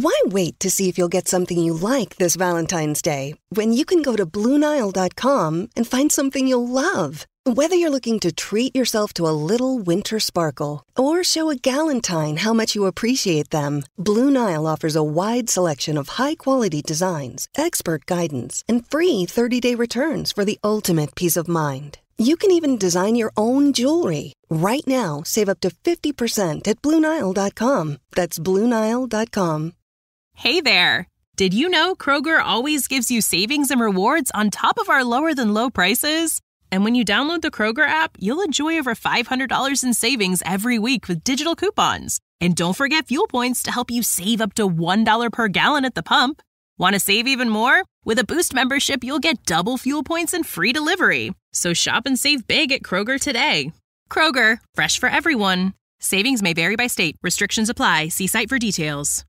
Why wait to see if you'll get something you like this Valentine's Day when you can go to BlueNile.com and find something you'll love? Whether you're looking to treat yourself to a little winter sparkle or show a galentine how much you appreciate them, Blue Nile offers a wide selection of high-quality designs, expert guidance, and free 30-day returns for the ultimate peace of mind. You can even design your own jewelry. Right now, save up to 50% at BlueNile.com. That's BlueNile.com. Hey there! Did you know Kroger always gives you savings and rewards on top of our lower-than-low prices? And when you download the Kroger app, you'll enjoy over $500 in savings every week with digital coupons. And don't forget fuel points to help you save up to $1 per gallon at the pump. Want to save even more? With a Boost membership, you'll get double fuel points and free delivery. So shop and save big at Kroger today. Kroger, fresh for everyone. Savings may vary by state. Restrictions apply. See site for details.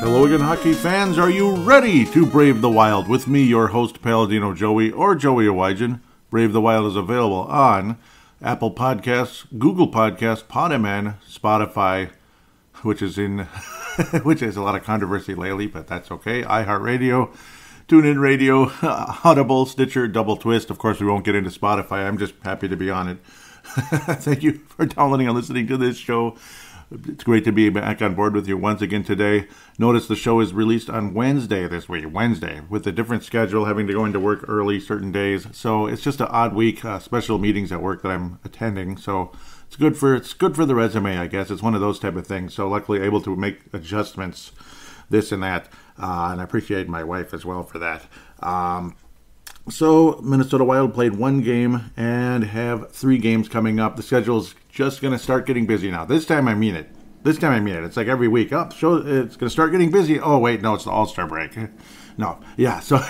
Hello again, hockey fans. Are you ready to brave the wild? With me, your host, Paladino Joey, or Joey Awajan. Brave the Wild is available on Apple Podcasts, Google Podcasts, Podman, Spotify, which is a lot of controversy lately, but that's okay. iHeartRadio, TuneIn Radio, Audible, Stitcher, Double Twist. Of course, we won't get into Spotify. I'm just happy to be on it. Thank you for downloading and listening to this show. It's great to be back on board with you once again today. Notice the show is released on Wednesday this week, with a different schedule, having to go into work early certain days. So it's just an odd week, special meetings at work that I'm attending. So it's good for the resume, I guess. It's one of those type of things. So luckily able to make adjustments, this and that. And I appreciate my wife as well for that. So Minnesota Wild played one game and have 3 games coming up. The schedule's just going to start getting busy now. This time I mean it. It's like every week. It's going to start getting busy. Oh, wait, no, it's the All-Star break. No, yeah, so,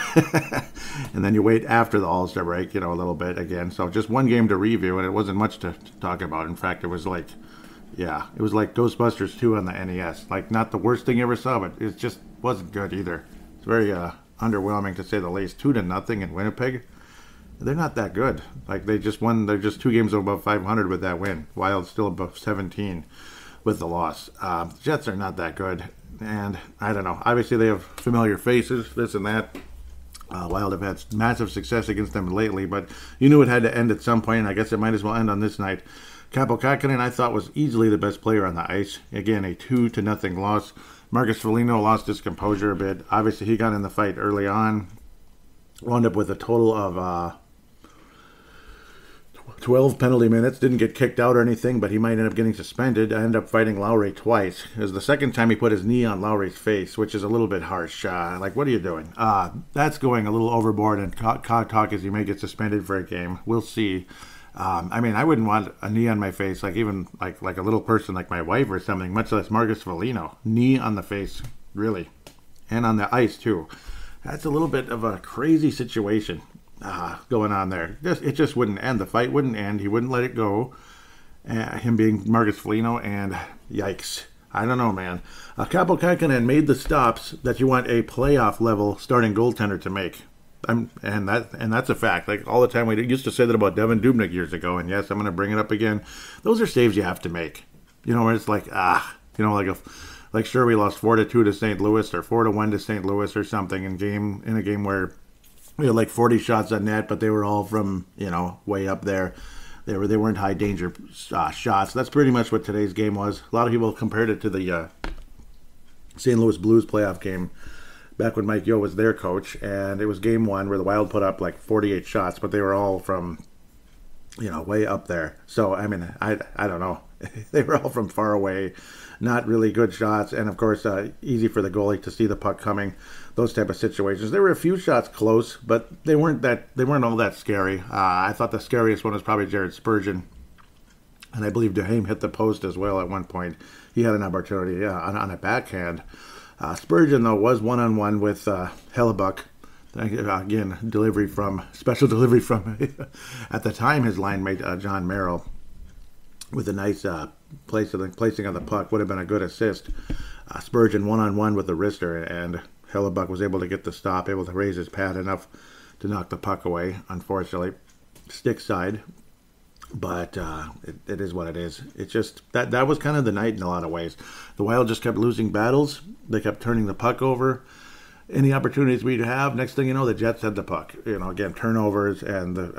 and then you wait after the All-Star break, a little bit again. So just one game to review, and it wasn't much to talk about. In fact, it was like Ghostbusters 2 on the NES. Like, not the worst thing you ever saw, but it just wasn't good either. It's very underwhelming, to say the least. 2-0 in Winnipeg. They're not that good. Like, they just won. They're just 2 games above 500 with that win. Wild still above 17 with the loss. The Jets are not that good. And I don't know. Obviously, they have familiar faces, this and that. Wild have had massive success against them lately, but you knew it had to end at some point, and I guess it might as well end on this night. Kaapo Kähkönen, I thought, was easily the best player on the ice. Again, a 2-0 loss. Marcus Foligno lost his composure a bit. Obviously, he got in the fight early on. Wound up with a total of 12 penalty minutes. Didn't get kicked out or anything, but he might end up getting suspended. I ended up fighting Lowry twice. It was the second time he put his knee on Lowry's face, which is a little bit harsh. Like, what are you doing? That's going a little overboard, and talk is he may get suspended for a game. We'll see. I wouldn't want a knee on my face, like even like a little person like my wife or something, much less Marcus Foligno. Knee on the face, really. And on the ice, too. That's a little bit of a crazy situation going on there. It just wouldn't end. The fight wouldn't end. He wouldn't let it go. Him being Marcus Foligno, and yikes. I don't know, man. Kaapo Kähkönen made the stops that you want a playoff-level starting goaltender to make. And that's a fact. Like, all the time, we used to say that about Devin Dubnyk years ago, and yes, I'm going to bring it up again. Those are saves you have to make. Where it's like, sure, we lost 4-2 to St. Louis or 4-1 to St. Louis or something in a game where we had like 40 shots on net, but they were all from, way up there. They weren't high danger shots. That's pretty much what today's game was. A lot of people compared it to the St. Louis Blues playoff game back when Mike Yeo was their coach, and it was game 1 where the Wild put up like 48 shots, but they were all from, way up there. So, I don't know. They were all from far away, not really good shots, and of course, easy for the goalie to see the puck coming. Those type of situations. There were a few shots close, but they weren't all that scary. I thought the scariest one was probably Jared Spurgeon, and I believe Duhaime hit the post as well at one point. He had an opportunity, on a backhand. Spurgeon, though, was one-on-one with Hellebuck, Again, special delivery from, at the time, his line mate, John Merrill, with a nice placing of the puck. Would have been a good assist. Spurgeon one-on-one with the wrister, and Hellebuyck was able to get the stop, able to raise his pad enough to knock the puck away, unfortunately. Stick side. But it is what it is. It's just that was kind of the night in a lot of ways. The Wild just kept losing battles. They kept turning the puck over. Any opportunities we'd have, next thing you know, the Jets had the puck. Again, turnovers, and the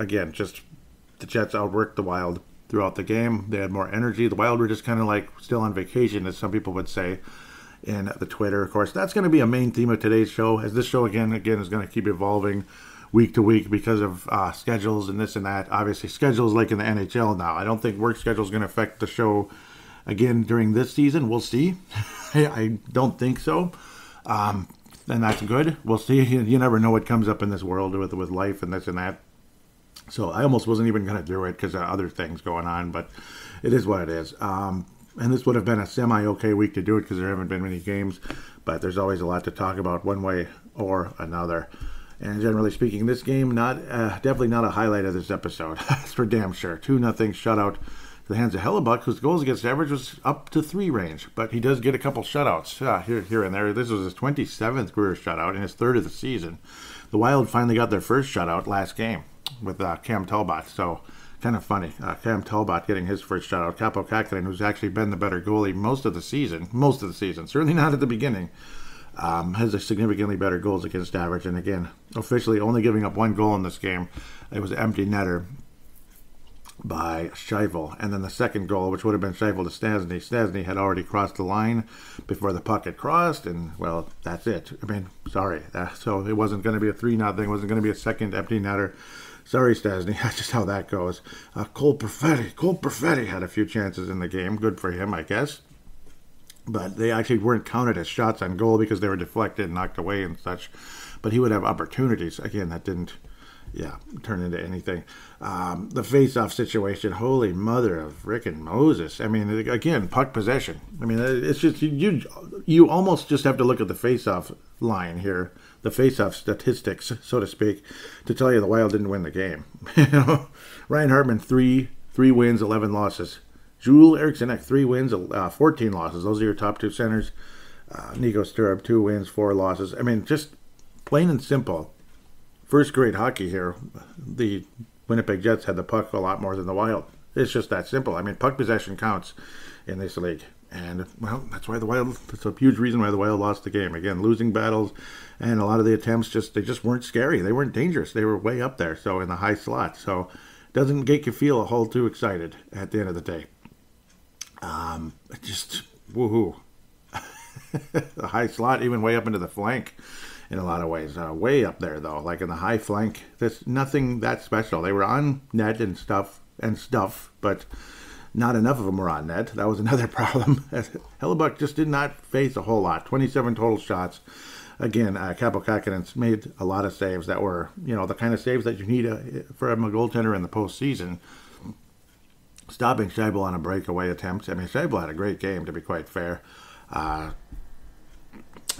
Jets outworked the Wild throughout the game. They had more energy. The Wild were just kind of like still on vacation, as some people would say in the Twitter. Of course, that's going to be a main theme of today's show, as this show again is going to keep evolving week to week because of schedules and this and that. Obviously, schedules like in the NHL now. I don't think work schedule is going to affect the show again during this season. We'll see. I don't think so. And that's good. We'll see. You never know what comes up in this world with life and this and that. So I almost wasn't even going to do it because of other things going on, but it is what it is. And this would have been a semi-okay week to do it because there haven't been many games, but there's always a lot to talk about one way or another. And generally speaking, this game definitely not a highlight of this episode. That's for damn sure. 2-0 shutout to the hands of Hellebuyck, whose goals against average was up to 3 range. But he does get a couple shutouts here and there. This was his 27th career shutout and his 3rd of the season. The Wild finally got their first shutout last game with Cam Talbot. So kind of funny. Cam Talbot getting his first shutout. Kaapo Kähkönen, who's actually been the better goalie most of the season. Certainly not at the beginning. Has a significantly better goals against average, and again, officially only giving up 1 goal in this game. It was an empty netter by Scheifele, and then the second goal, which would have been Scheifele to Stastny. Stastny had already crossed the line before the puck had crossed, and well, that's it. So it wasn't going to be a 3-0. It wasn't going to be a second empty netter. Sorry, Stastny. That's just how that goes. Cole Perfetti had a few chances in the game. Good for him, I guess. But they actually weren't counted as shots on goal because they were deflected and knocked away and such. But he would have opportunities. Again, that didn't, turn into anything. The face-off situation, holy mother of frickin' Moses. I mean, again, puck possession. I mean, it's just, you almost just have to look at the face-off line here, the face-off statistics, so to speak, to tell you the Wild didn't win the game. Ryan Hartman, 3 wins, 11 losses. Joel Eriksson, 3 wins, 14 losses. Those are your top 2 centers. Nico Sturb, 2 wins, 4 losses. I mean, just plain and simple. First grade hockey here. The Winnipeg Jets had the puck a lot more than the Wild. It's just that simple. I mean, puck possession counts in this league. And, well, that's a huge reason why the Wild lost the game. Again, losing battles, and a lot of the attempts they just weren't scary. They weren't dangerous. They were way up there, so in the high slot. So it doesn't make you feel a whole too excited at the end of the day. Just woohoo. The high slot, even way up into the flank in a lot of ways. Way up there, though, like in the high flank. There's nothing that special. They were on net and stuff, but not enough of them were on net. That was another problem. Hellebuyck just did not face a whole lot. 27 total shots. Again, Kaapo Kähkönen's made a lot of saves that were, the kind of saves that you need for a goaltender in the postseason. Stopping Scheifele on a breakaway attempt. I mean, Scheifele had a great game, to be quite fair.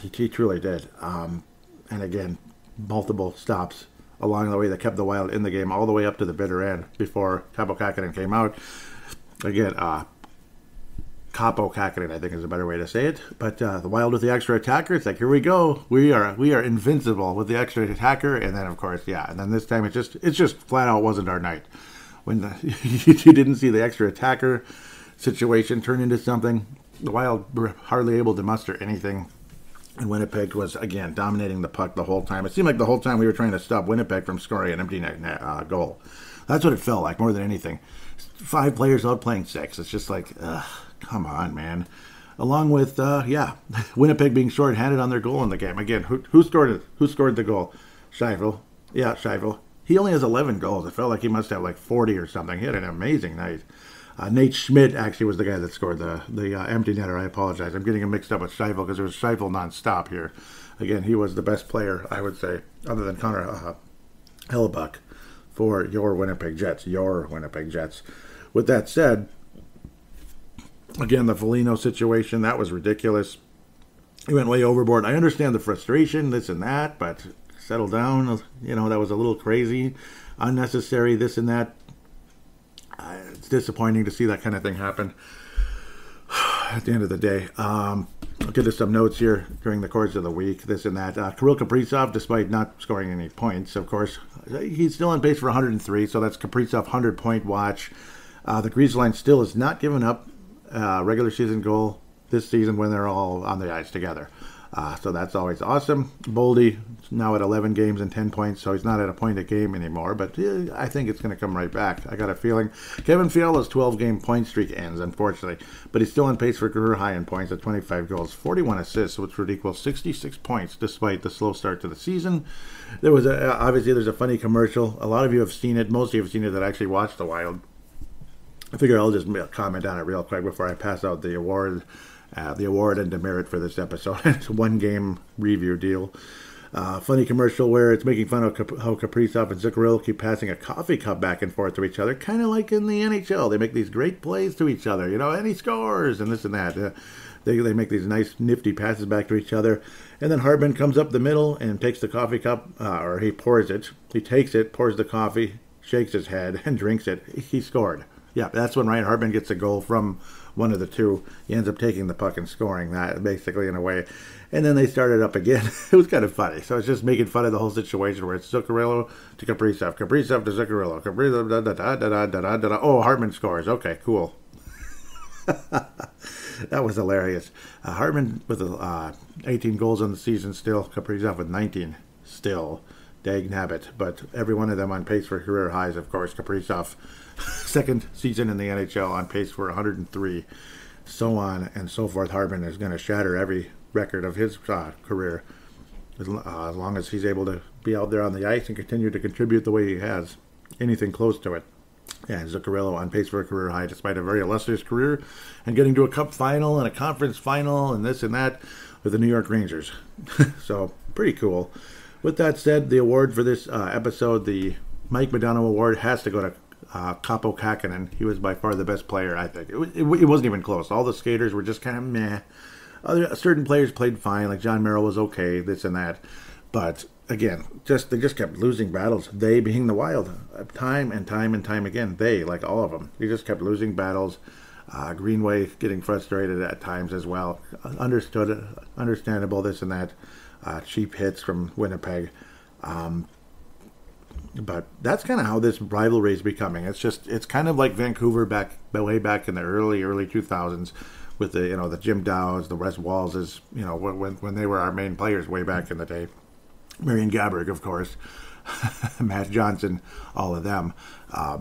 He truly did. And again, multiple stops along the way that kept the Wild in the game all the way up to the bitter end before Kaapo Kähkönen came out. Again, Kaapo Kähkönen, I think is a better way to say it. But the Wild with the extra attacker, it's like, here we go. We are invincible with the extra attacker. And then, of course, and then this time it just flat out wasn't our night. When you didn't see the extra attacker situation turn into something, the Wild were hardly able to muster anything. And Winnipeg was, again, dominating the puck the whole time. It seemed like the whole time we were trying to stop Winnipeg from scoring an empty net goal. That's what it felt like, more than anything. 5 players out playing 6. It's just like, come on, man. Along with, Winnipeg being shorthanded on their goal in the game. Again, who scored it? Who scored the goal? Scheifele. Yeah, Scheifele. He only has 11 goals. It felt like he must have like 40 or something. He had an amazing night. Nate Schmidt actually was the guy that scored the empty netter. I apologize. I'm getting him mixed up with Scheifele because there was Scheifele nonstop here. Again, he was the best player, I would say, other than Connor Hellebuyck, for your Winnipeg Jets. With that said, again, the Foligno situation, that was ridiculous. He went way overboard. I understand the frustration, this and that, but settle down. You know, that was a little crazy, unnecessary, this and that. It's disappointing to see that kind of thing happen at the end of the day. I'll get to some notes here during the course of the week, this and that. Kirill Kaprizov, despite not scoring any points, of course, he's still on pace for 103, so that's Kaprizov 100-point watch. The Grease line still has not given up regular season goal this season when they're all on the ice together. So that's always awesome. Boldy now at 11 games and 10 points, so he's not at a point a game anymore, but I think it's going to come right back. I got a feeling. Kevin Fiala's 12-game point streak ends, unfortunately, but he's still on pace for career high in points at 25 goals, 41 assists, which would equal 66 points despite the slow start to the season. There was obviously there's a funny commercial. A lot of you have seen it. Most of you have seen it that actually watched the Wild. I figure I'll just comment on it real quick before I pass out the award. The award and demerit for this episode. It's a one-game review deal. Funny commercial where it's making fun of how Kaprizov and Zuccarello keep passing a coffee cup back and forth to each other, kind of like in the NHL. They make these great plays to each other, and he scores and this and that. They make these nice, nifty passes back to each other. And then Hardman comes up the middle and takes the coffee cup, or he pours it. He takes it, pours the coffee, shakes his head, and drinks it. He scored. Yeah, that's when Ryan Hardman gets a goal from one of the two. He ends up taking the puck and scoring that, basically, in a way. And then they started up again. It was kind of funny. So it's just making fun of the whole situation where it's Zuccarello to Kaprizov, Kaprizov to Zuccarello, Kaprizov, da-da-da-da-da-da-da-da. Oh, Hartman scores. Okay, cool. That was hilarious. Hartman with 18 goals on the season still. Kaprizov with 19 still. Dag nabbit. But every one of them on pace for career highs, of course. Kaprizov, second season in the NHL, on pace for 103. So on and so forth. Hartman is going to shatter every record of his career as long as he's able to be out there on the ice and continue to contribute the way he has. Anything close to it. And Zuccarello on pace for a career high despite a very illustrious career and getting to a cup final and a conference final and this and that with the New York Rangers. So, pretty cool. With that said, the award for this episode, the Mike Modano Award, has to go to Capo Kakkonen. He was by far the best player, I think. It wasn't even close. All the skaters were just kind of meh. Certain players played fine, like John Merrill was okay, this and that. But, again, they just kept losing battles. They being the Wild. Time and time and time again. They, like all of them. They just kept losing battles. Greenway getting frustrated at times as well. Understandable, this and that. Cheap hits from Winnipeg. But that's kind of how this rivalry is becoming. It's kind of like Vancouver way back in the early 2000s with the Jim Dowds, the Wes Walses, when they were our main players way back in the day. Marian Gaborik, of course, Matt Johnson, all of them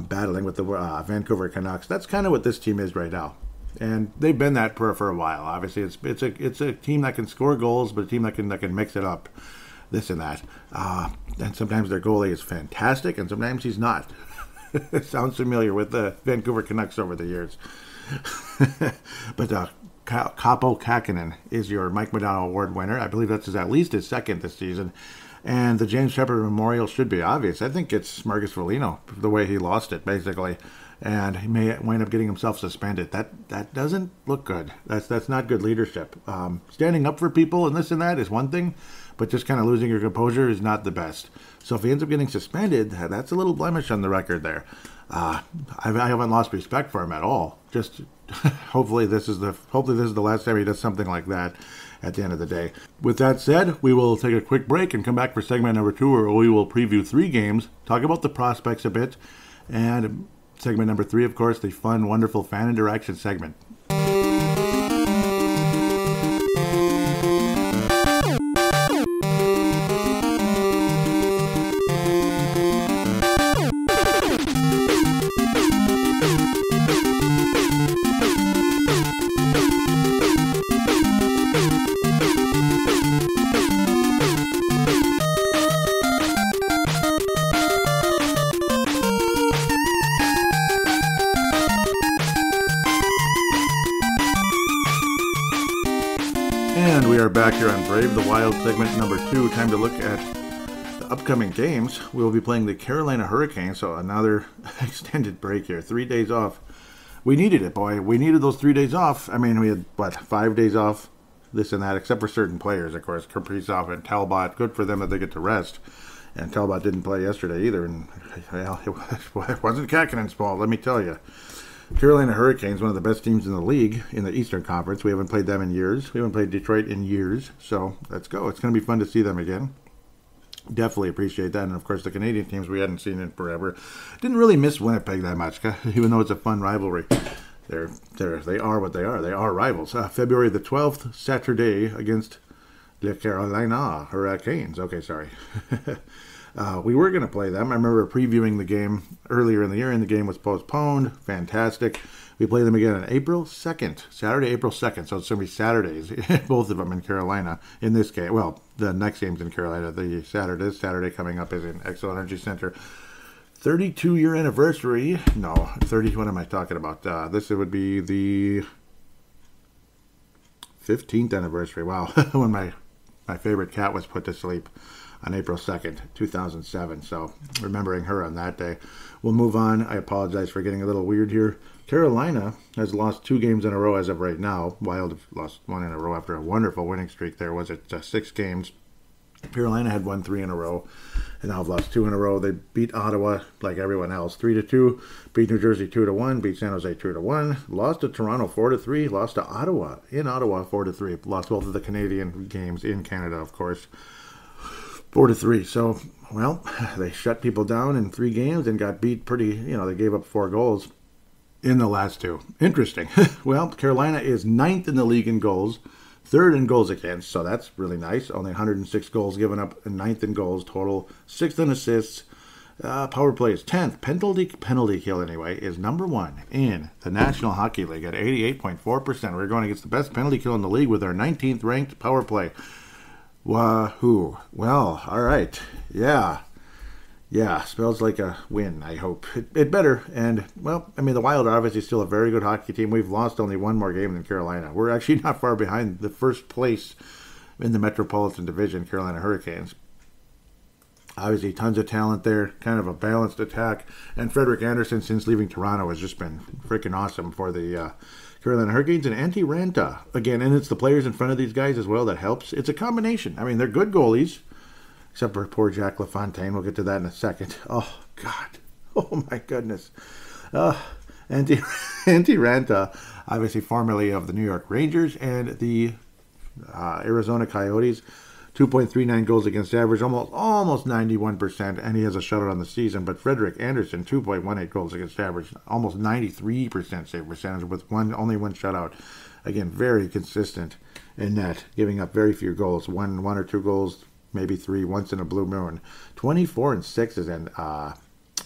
battling with the Vancouver Canucks. That's kind of what this team is right now. And they've been that for a while. Obviously, it's a team that can score goals, but a team that can mix it up, this and that. And sometimes their goalie is fantastic, and sometimes he's not. It sounds familiar with the Vancouver Canucks over the years. But Capo Kakkonen is your Mike Modano Award winner. I believe that's at least his second this season. And the James Shepard Memorial should be obvious. I think it's Marcus Foligno, the way he lost it, basically. And he may wind up getting himself suspended. That doesn't look good. That's not good leadership. Standing up for people and this and that is one thing, but just kind of losing your composure is not the best. So if he ends up getting suspended, that's a little blemish on the record there. I haven't lost respect for him at all. Just hopefully this is the last time he does something like that at the end of the day. With that said, we will take a quick break and come back for segment number 2, where we will preview 3 games, talk about the prospects a bit, and segment number 3, of course, the fun, wonderful fan interaction segment. And we are back here on Brave the Wild segment number 2. Time to look at the upcoming games. We will be playing the Carolina Hurricanes, so another extended break here. 3 days off. We needed it, boy. We needed those 3 days off. I mean, we had, 5 days off this and that, except for certain players, of course. Kaprizov and Talbot, good for them that they get to rest. And Talbot didn't play yesterday either, and well, it wasn't Kakinen's fault, let me tell you. Carolina Hurricanes, one of the best teams in the league in the Eastern Conference. We haven't played them in years. We haven't played Detroit in years, so let's go. It's going to be fun to see them again. Definitely appreciate that. And, of course, the Canadian teams we hadn't seen in forever. Didn't really miss Winnipeg that much, even though it's a fun rivalry. They are what they are. They are rivals. February the 12th, Saturday, against the Carolina Hurricanes. Okay, sorry. We were going to play them. I remember previewing the game earlier in the year, and the game was postponed. Fantastic. We play them again on April 2nd, Saturday, April 2nd. So it's going to be Saturdays, both of them in Carolina in this game. Well, the next game's in Carolina. The Saturday coming up is in Xcel Energy Center. 32-year anniversary. No, 30. What am I talking about? This would be the 15th anniversary. Wow, when my favorite cat was put to sleep on April 2nd, 2007. So remembering her on that day. We'll move on. I apologize for getting a little weird here. Carolina has lost 2 games in a row as of right now. Wild have lost 1 in a row after a wonderful winning streak there. Was it 6 games? Carolina had won 3 in a row, and now have lost 2 in a row. They beat Ottawa like everyone else, 3-2. Beat New Jersey 2-1. Beat San Jose 2-1. Lost to Toronto 4-3. Lost to Ottawa in Ottawa 4-3. Lost both of the Canadian games in Canada, of course, 4-3. So, well, they shut people down in 3 games and got beat pretty. They gave up 4 goals in the last 2. Interesting. Well, Carolina is 9th in the league in goals. 3rd in goals against, so that's really nice. Only 106 goals given up, and 9th in goals total. 6th in assists. Power play is 10th. Penalty kill, anyway, is number 1 in the National Hockey League at 88.4%. We're going against the best penalty kill in the league with our 19th ranked power play. Wahoo. Well, all right. Yeah, smells like a win, I hope. It better. And, well, the Wild are obviously still a very good hockey team. We've lost only 1 more game than Carolina. We're actually not far behind the first place in the Metropolitan Division, Carolina Hurricanes. Obviously, tons of talent there, kind of a balanced attack. And Frederik Andersen, since leaving Toronto, has just been freaking awesome for the Carolina Hurricanes. And Antti Ranta, again, and it's the players in front of these guys as well that helps. It's a combination. They're good goalies. Except for poor Jack LaFontaine. We'll get to that in a second. Oh, God. Oh, my goodness. Antti Ranta, obviously formerly of the New York Rangers and the Arizona Coyotes. 2.39 goals against average, almost 91%, and he has a shutout on the season. But Frederik Andersen, 2.18 goals against average, almost 93% save percentage with only one shutout. Again, very consistent in net, giving up very few goals. One or 2 goals, maybe 3 once in a blue moon. 24-6 is in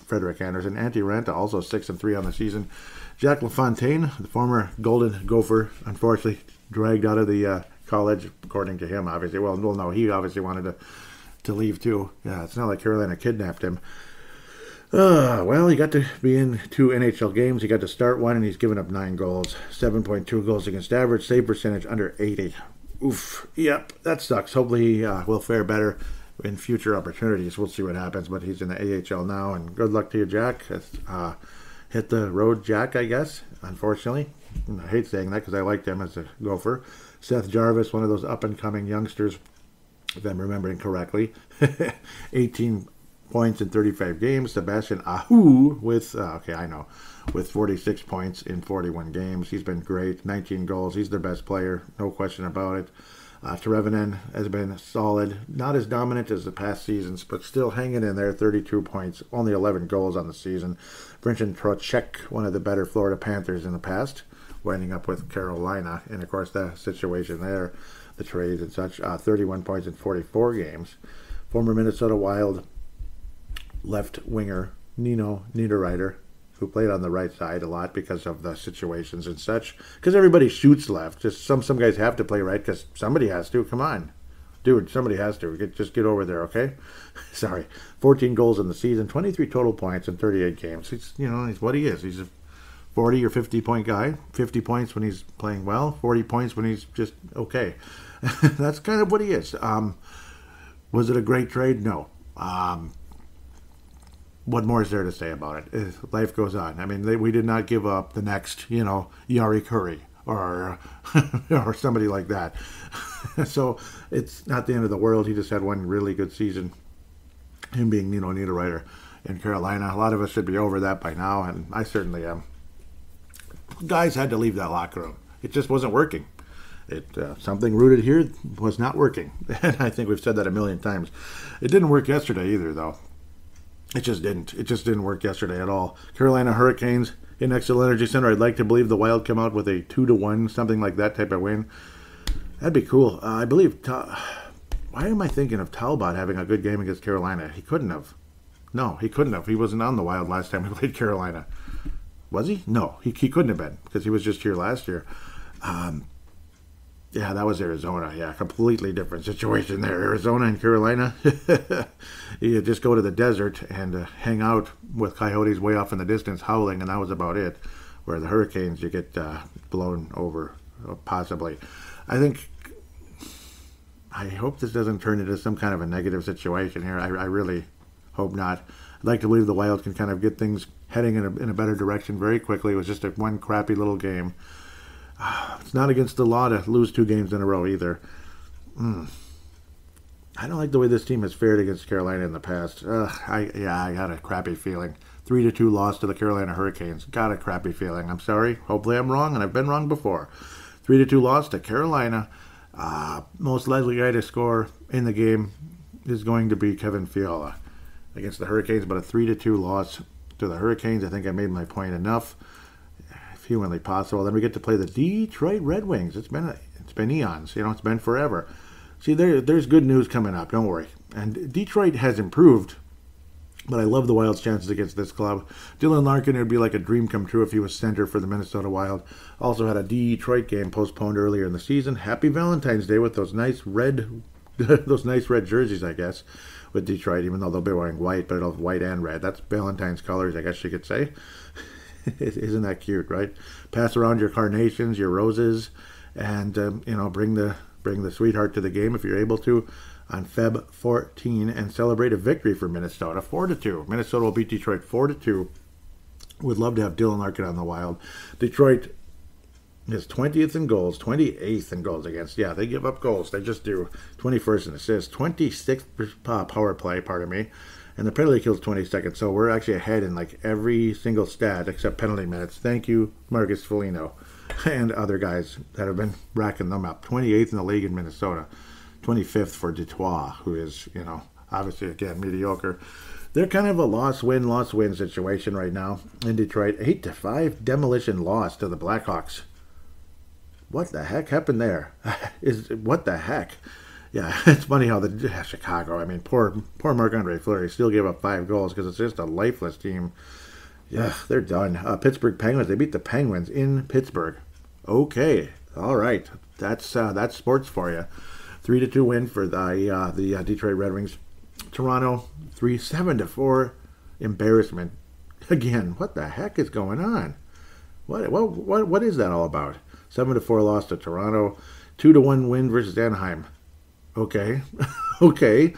Frederik Andersen. Antti Ranta also 6-3 on the season. Jack LaFontaine, the former Golden Gopher, unfortunately dragged out of the college, according to him, obviously. Well, no, he obviously wanted to leave too. Yeah, it's not like Carolina kidnapped him. Well, he got to be in 2 NHL games. He got to start 1, and he's given up 9 goals. 7.2 goals against average. Save percentage under 80. Oof. Yep, that sucks. Hopefully he will fare better in future opportunities. We'll see what happens, but he's in the AHL now, and good luck to you, Jack. Hit the road, Jack, I guess, unfortunately. I hate saying that because I liked him as a Gopher. Seth Jarvis, one of those up-and-coming youngsters, if I'm remembering correctly. 18 points in 35 games. Sebastian Ahu with 46 points in 41 games. He's been great. 19 goals. He's their best player. No question about it. Terevinen has been solid. Not as dominant as the past seasons, but still hanging in there. 32 points. Only 11 goals on the season. Brendan Trocheck, one of the better Florida Panthers in the past, winding up with Carolina. And, of course, the situation there, the trades and such. 31 points in 44 games. Former Minnesota Wild left winger Nino Niederreiter, who played on the right side a lot because of the situations and such. Because everybody shoots left. Just some guys have to play right because somebody has to. Come on. Dude, somebody has to. Just get over there, okay? Sorry. 14 goals in the season, 23 total points in 38 games. He's what he is. He's a 40 or 50-point guy. 50 points when he's playing well. 40 points when he's just okay. That's kind of what he is. Was it a great trade? No. What more is there to say about it? Life goes on. We did not give up the next, Yari Curry or or somebody like that. So it's not the end of the world. He just had one really good season. Him being Niederreiter in Carolina. A lot of us should be over that by now, and I certainly am. Guys had to leave that locker room. It just wasn't working. Something rooted here was not working. And I think we've said that a million times. It didn't work yesterday either, though. It just didn't. It just didn't work yesterday at all. Carolina Hurricanes in Xcel Energy Center. I'd like to believe the Wild come out with a 2-1, something like that type of win. That'd be cool. I believe... why am I thinking of Talbot having a good game against Carolina? He couldn't have. No, he couldn't have. He wasn't on the Wild last time we played Carolina. Was he? No, he couldn't have been because he was just here last year. Yeah, that was Arizona. Yeah, completely different situation there. Arizona and Carolina. You just go to the desert and hang out with coyotes way off in the distance howling, and that was about it. Where the Hurricanes, you get blown over, possibly. I hope this doesn't turn into some kind of a negative situation here. I really hope not. I'd like to believe the Wild can kind of get things heading in a better direction very quickly. It was just one crappy little game. It's not against the law to lose 2 games in a row either. I don't like the way this team has fared against Carolina in the past. I got a crappy feeling. 3-2 loss to the Carolina Hurricanes. Got a crappy feeling. I'm sorry. Hopefully I'm wrong, and I've been wrong before. 3-2 loss to Carolina. Most likely guy to score in the game is going to be Kevin Fiala against the Hurricanes, but a 3-2 loss to the Hurricanes. I think I made my point enough. If humanly possible. Then we get to play the Detroit Red Wings. It's been eons. It's been forever. See, there's good news coming up. Don't worry. And Detroit has improved, but I love the Wild's chances against this club. Dylan Larkin, it would be like a dream come true if he was center for the Minnesota Wild. Also had a Detroit game postponed earlier in the season. Happy Valentine's Day with those nice red jerseys, I guess, with Detroit, even though they'll be wearing white, but it'll have white and red. That's Valentine's colors, I guess you could say. Isn't that cute, right? Pass around your carnations, your roses, and bring the sweetheart to the game if you're able to on Feb 14 and celebrate a victory for Minnesota, 4-2. Minnesota will beat Detroit 4-2. Would love to have Dylan Larkin on the Wild. Detroit is 20th in goals, 28th in goals against. Yeah, they give up goals. They just do. 21st in assists, 26th power play, pardon me. And the penalty kill is 22nd. So we're actually ahead in like every single stat except penalty minutes. Thank you, Marcus Foligno, and other guys that have been racking them up. 28th in the league in Minnesota. 25th for Detroit, who is, obviously, again, mediocre. They're kind of a loss-win situation right now in Detroit. 8-5 demolition loss to the Blackhawks. What the heck happened there? What the heck? Yeah, it's funny how Chicago, poor Marc-Andre Fleury still gave up 5 goals because it's just a lifeless team. Yeah, they're done. Pittsburgh Penguins, they beat the Penguins in Pittsburgh. Okay, all right. That's sports for you. 3-2 win for the Detroit Red Wings. Toronto, 7-4 embarrassment. Again, what the heck is going on? What is that all about? 7-4 loss to Toronto. 2-1 win versus Anaheim. Okay. Okay.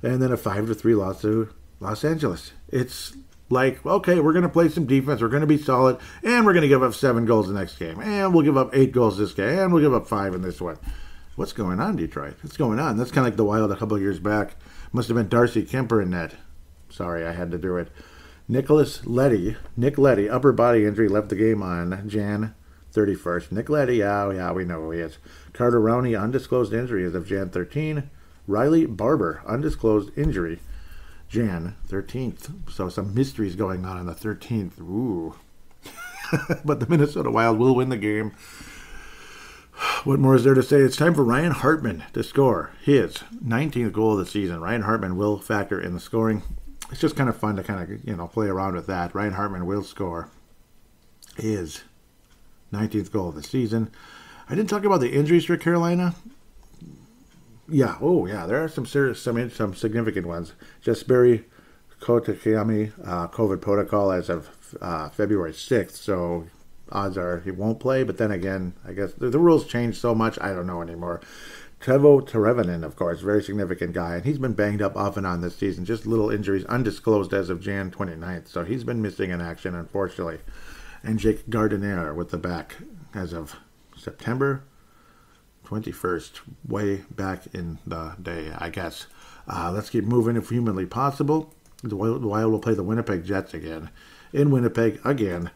And then a 5-3 loss to Los Angeles. It's like, okay, we're going to play some defense. We're going to be solid. And we're going to give up 7 goals the next game. And we'll give up 8 goals this game. And we'll give up 5 in this one. What's going on, Detroit? What's going on? That's kind of like the Wild a couple of years back. Must have been Darcy Kemper in net. Sorry, I had to do it. Nick Leddy, upper body injury, left the game on Jan 31st. Nick Leddy, yeah, we know who he is. Carter Rowney, undisclosed injury as of Jan 13. Riley Barber, undisclosed injury, Jan 13th. So some mysteries going on the 13th. Ooh. But the Minnesota Wild will win the game. What more is there to say? It's time for Ryan Hartman to score his 19th goal of the season. Ryan Hartman will factor in the scoring. It's just kind of fun to kind of, play around with that. Ryan Hartman will score his 19th goal of the season. I didn't talk about the injuries for Carolina. Yeah, there are some significant ones. Jesperi Kotkaniemi, COVID protocol as of February 6th, so odds are he won't play, but then again, I guess the rules changed so much, I don't know anymore. Teuvo Teravainen, of course, very significant guy, and he's been banged up off and on this season, just little injuries, undisclosed as of Jan 29th, so he's been missing in action, unfortunately. And Jake Gardiner with the back as of September 21st, way back in the day, I guess. Let's keep moving if humanly possible. The Wild will play the Winnipeg Jets again. In Winnipeg again.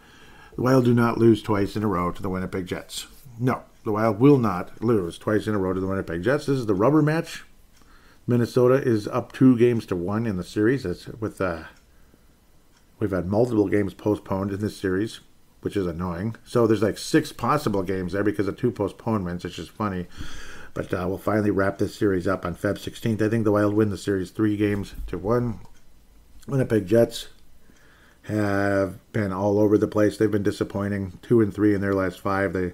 The Wild do not lose twice in a row to the Winnipeg Jets. No, the Wild will not lose twice in a row to the Winnipeg Jets. This is the rubber match. Minnesota is up 2-1 in the series. That's with we've had multiple games postponed in this series, which is annoying. So there's like 6 possible games there because of 2 postponements, which is funny. But we'll finally wrap this series up on Feb 16th. I think the Wild win the series 3-1. Winnipeg Jets have been all over the place. They've been disappointing. 2-3 in their last 5. They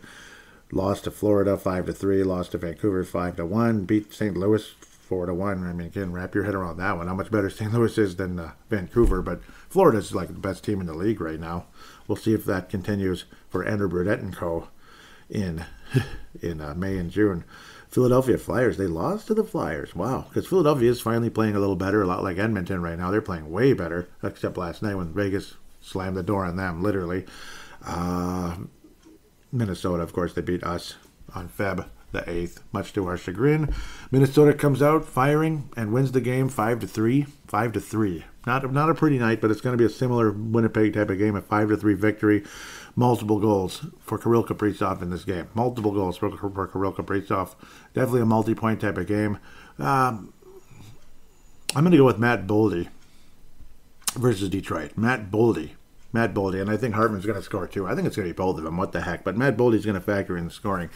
lost to Florida 5-3, lost to Vancouver 5-1, beat St. Louis 4-1. I mean, again, wrap your head around that one. How much better St. Louis is than Vancouver, but Florida's like the best team in the league right now. We'll see if that continues for Andrew Burdett and co. in May and June. Philadelphia Flyers, they lost to the Flyers. Wow, because Philadelphia is finally playing a little better, a lot like Edmonton right now. They're playing way better, except last night when Vegas slammed the door on them, literally. Minnesota, of course, they beat us on Feb the 8th, much to our chagrin. Minnesota comes out firing and wins the game 5-3. 5-3. Not a pretty night, but it's going to be a similar Winnipeg type of game, a 5-3 victory. Multiple goals for Kirill Kaprizov in this game. Multiple goals for Kirill Kaprizov. Definitely a multi-point type of game. I'm going to go with Matt Boldy versus Detroit. Matt Boldy, and I think Hartman's going to score too. I think it's going to be both of them. What the heck? But Matt Boldy's going to factor in the scoring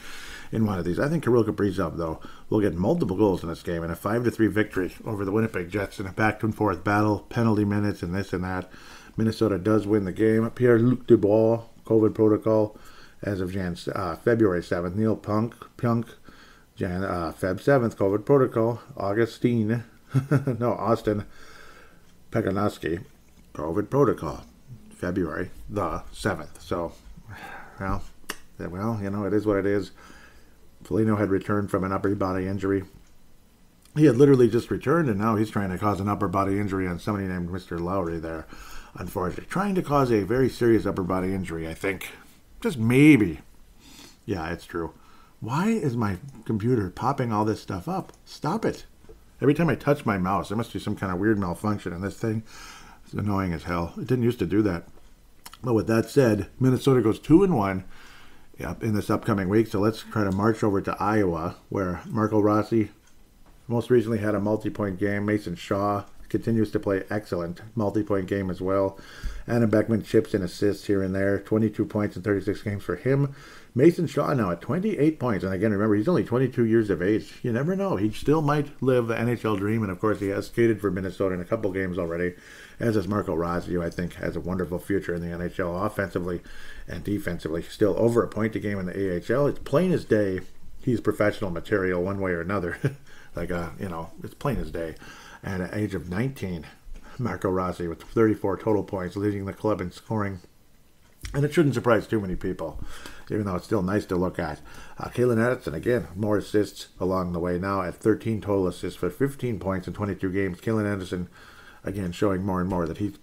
in one of these. I think Kirill Kaprizov, though, will get multiple goals in this game and a 5-3 victory over the Winnipeg Jets in a back-and-forth battle, penalty minutes and this and that. Minnesota does win the game. Pierre-Luc Dubois, COVID protocol as of February 7th. Neil Punk, Feb 7th, COVID protocol. Austin Pekanowski, COVID protocol. February the 7th. So, well, it is what it is. Foligno had returned from an upper body injury. He had literally just returned, and now he's trying to cause an upper body injury on somebody named Mr. Lowry there, unfortunately. Trying to cause a very serious upper body injury, I think. Just maybe. Yeah, it's true. Why is my computer popping all this stuff up? Stop it. Every time I touch my mouse, there must be some kind of weird malfunction in this thing. It's annoying as hell. It didn't used to do that. But with that said, Minnesota goes 2-1 in this upcoming week. So let's try to march over to Iowa, where Marco Rossi most recently had a multi-point game. Mason Shaw continues to play excellent multi-point game as well. Adam Beckman chips and assists here and there. 22 points in 36 games for him. Mason Shaw now at 28 points. And again, remember, he's only 22 years of age. You never know. He still might live the NHL dream. And of course, he has skated for Minnesota in a couple games already, as is Marco Rossi, who I think has a wonderful future in the NHL offensively and defensively. Still over a point a game in the AHL. It's plain as day. He's professional material one way or another. It's plain as day. And at the age of 19, Marco Rossi with 34 total points, leading the club in scoring. And it shouldn't surprise too many people, even though it's still nice to look at. Kalen Edison, again, more assists along the way now at 13 total assists for 15 points in 22 games. Kalen Edison, again, showing more and more that he's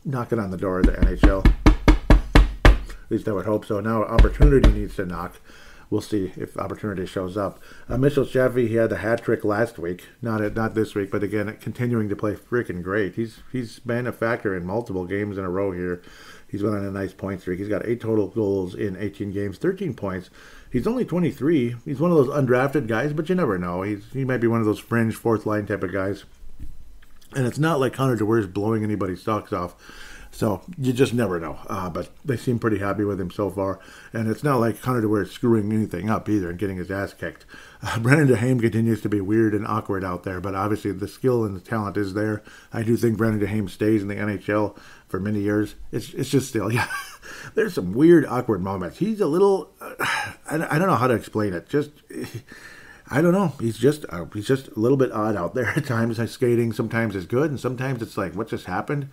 knocking on the door of the NHL. At least I would hope so. Now opportunity needs to knock. We'll see if opportunity shows up. Mitchell Sheffy, he had the hat trick last week. Not this week, but again, continuing to play freaking great. He's been a factor in multiple games in a row here. He's went on a nice point streak. He's got 8 total goals in 18 games, 13 points. He's only 23. He's one of those undrafted guys, but you never know. He might be one of those fringe fourth-line type of guys. And it's not like Connor DeWeer's blowing anybody's socks off. So you just never know. But they seem pretty happy with him so far. And it's not like Connor DeWeer is screwing anything up either and getting his ass kicked. Brennan DeHame continues to be weird and awkward out there, but obviously the skill and the talent is there. I do think Brennan DeHame stays in the NHL for many years. It's just still, yeah. There's some weird, awkward moments. He's a little, I don't know how to explain it. I don't know. He's just a little bit odd out there at times. His skating sometimes is good, and sometimes it's like, what just happened?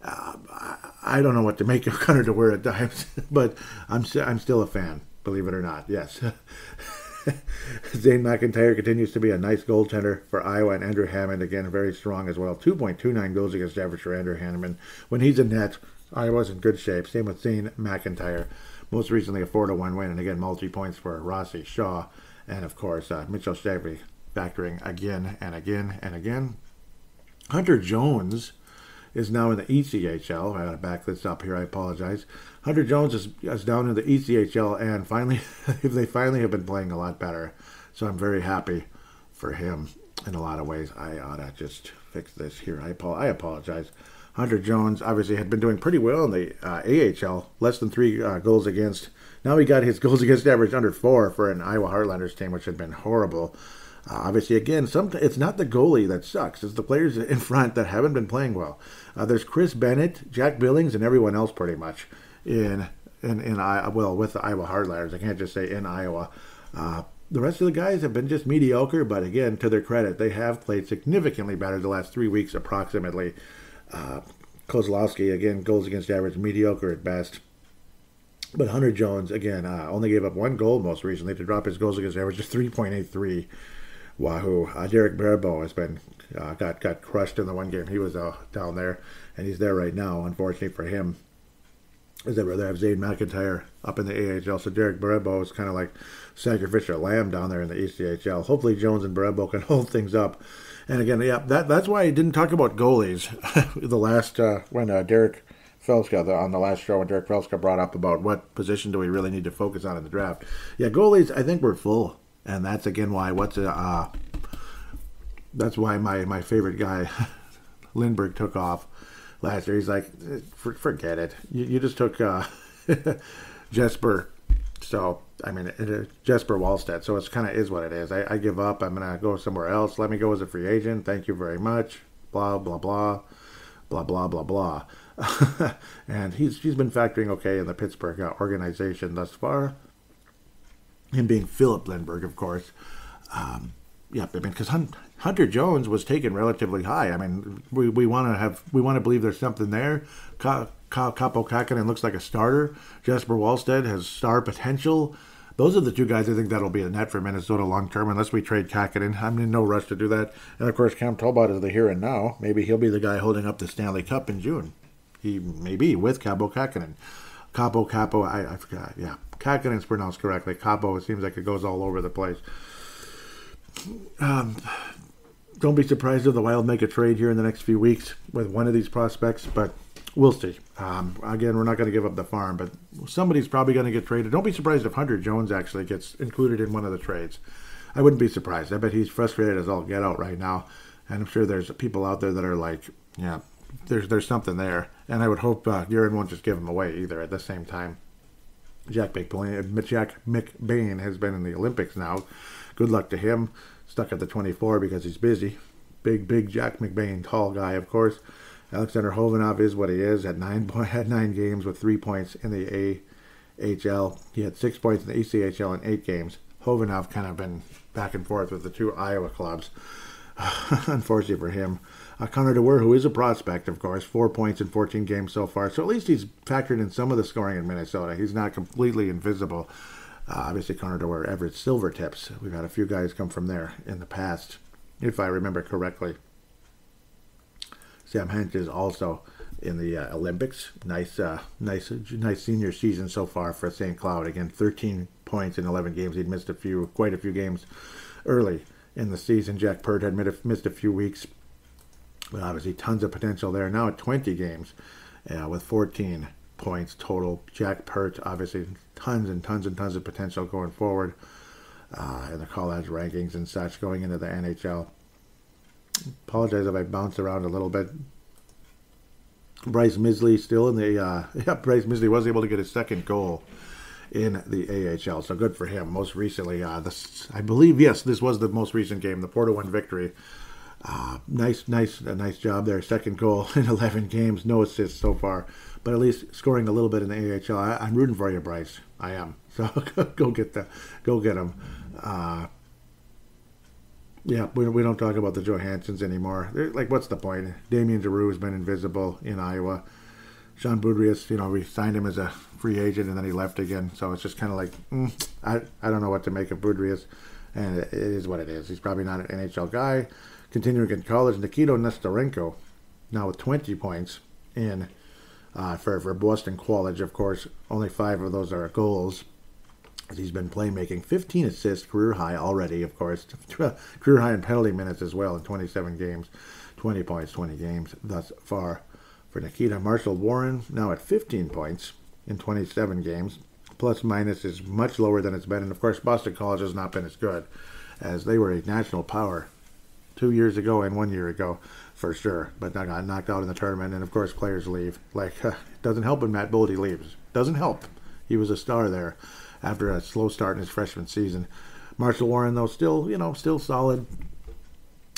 I don't know what to make of Connor DeWeer at times, but I'm still a fan, believe it or not. Yes. Zane McIntyre continues to be a nice goaltender for Iowa, and Andrew Hammond, again, very strong as well. 2.29 goals against average for Andrew Hammond. When he's in net, Iowa's in good shape. Same with Zane McIntyre. Most recently a 4-1 win, and again multi-points for Rossi Shaw, and of course Mitchell Chevy factoring again and again and again. Hunter Jones is now in the ECHL. I gotta back this up here, I apologize. Hunter Jones is down in the ECHL, and finally they finally have been playing a lot better, so I'm very happy for him in a lot of ways. I ought to just fix this here. I apologize. Hunter Jones obviously had been doing pretty well in the AHL, less than 3 goals against. Now he got his goals against average under 4 for an Iowa Heartlanders team, which had been horrible. Obviously, again, it's not the goalie that sucks. It's the players in front that haven't been playing well. There's Chris Bennett, Jack Billings, and everyone else pretty much with the Iowa Heartlanders. I can't just say in Iowa. The rest of the guys have been just mediocre, but again, to their credit, they have played significantly better the last 3 weeks approximately. Kozlowski, again, goals against average, mediocre at best. But Hunter Jones, again, only gave up 1 goal most recently to drop his goals against average to 3.83. Wahoo. Derek Barabo has been got crushed in the one game he was down there, and he's there right now, unfortunately for him. As they'd rather have Zane McIntyre up in the AHL, so Derek Barabo is kind of like sacrificial lamb down there in the ECHL. Hopefully Jones and Barabo can hold things up. And again, yeah, that's why I didn't talk about goalies the last when Derek Felska, on the last show when Derek Felska brought up about what position do we really need to focus on in the draft. Yeah, goalies, I think we're full. And that's again why that's why my favorite guy Lindbergh took off last year. He's like, forget it. You just took Jesper. So I mean Jesper Wallstedt. So it's kind of is what it is. I give up. I'm gonna go somewhere else. Let me go as a free agent. Thank you very much. Blah blah blah, blah blah blah blah. And he's been factoring okay in the Pittsburgh organization thus far. Him being Philip Lindbergh, of course. Because Hunter Jones was taken relatively high. I mean, we want to believe there's something there. Capo Kakkonen looks like a starter. Jesper Wallstedt has star potential. Those are the 2 guys I think that'll be a net for Minnesota long term, unless we trade Kakkonen. I'm in no rush to do that. And of course, Cam Talbot is the here and now. Maybe he'll be the guy holding up the Stanley Cup in June. He may be with Capo Kakkonen. Capo, I forgot. Yeah, Kakkonen's pronounced correctly. Capo, it seems like it goes all over the place. Don't be surprised if the Wild make a trade here in the next few weeks with one of these prospects, but we'll see. Again, we're not going to give up the farm, but somebody's probably going to get traded. Don't be surprised if Hunter Jones actually gets included in one of the trades. I wouldn't be surprised. I bet he's frustrated as all get out right now, and I'm sure there's people out there that are like, yeah, there's something there, and I would hope Guerin won't just give him away either at the same time. Jack McBain has been in the Olympics now. Good luck to him. Stuck at the 24 because he's busy. Big Jack McBain, tall guy, of course. Alexander Hovanov is what he is. Had 9 games with 3 points in the AHL. He had 6 points in the ECHL in 8 games. Hovanov kind of been back and forth with the 2 Iowa clubs. Unfortunately for him. Connor DeWer, who is a prospect, of course, 4 points in 14 games so far. So at least he's factored in some of the scoring in Minnesota. He's not completely invisible. Obviously, Connor DeWer, Everett Silvertips. We've had a few guys come from there in the past, if I remember correctly. Sam Hent is also in the Olympics. Nice senior season so far for St. Cloud. Again, 13 points in 11 games. He'd missed quite a few games early in the season. Jack Pert had missed a few weeks. But obviously, tons of potential there. Now at 20 games with 14 points total. Jack Pert, obviously, tons and tons and tons of potential going forward in the college rankings and such going into the NHL. Apologize if I bounced around a little bit. Bryce Misley still in the... Bryce Misley was able to get his second goal in the AHL, so good for him. Most recently, I believe, yes, this was the most recent game, the 4-1 victory. Nice job there. Second goal in 11 games, no assists so far, but at least scoring a little bit in the AHL. I'm rooting for you, Bryce. I am. So go get him. Yeah, we don't talk about the Johanssons anymore. Like, what's the point? Damien Giroux has been invisible in Iowa. Sean Boudreas, we signed him as a free agent and then he left again. So it's just kind of like, I don't know what to make of Boudreas, and it is what it is. He's probably not an NHL guy. Continuing in college, Nikito Nestorenko, now with 20 points in for Boston College. Of course, only 5 of those are goals. He's been playmaking. 15 assists, career high already, of course. Career high in penalty minutes as well in 27 games. 20 points, 20 games thus far for Nikita. Marshall Warren now at 15 points in 27 games. Plus minus is much lower than it's been. And, of course, Boston College has not been as good as they were a national power 2 years ago and 1 year ago, for sure. But they got knocked out in the tournament. And, of course, players leave. It doesn't help when Matt Boldy leaves. Doesn't help. He was a star there after a slow start in his freshman season. Marshall Warren, though, still solid.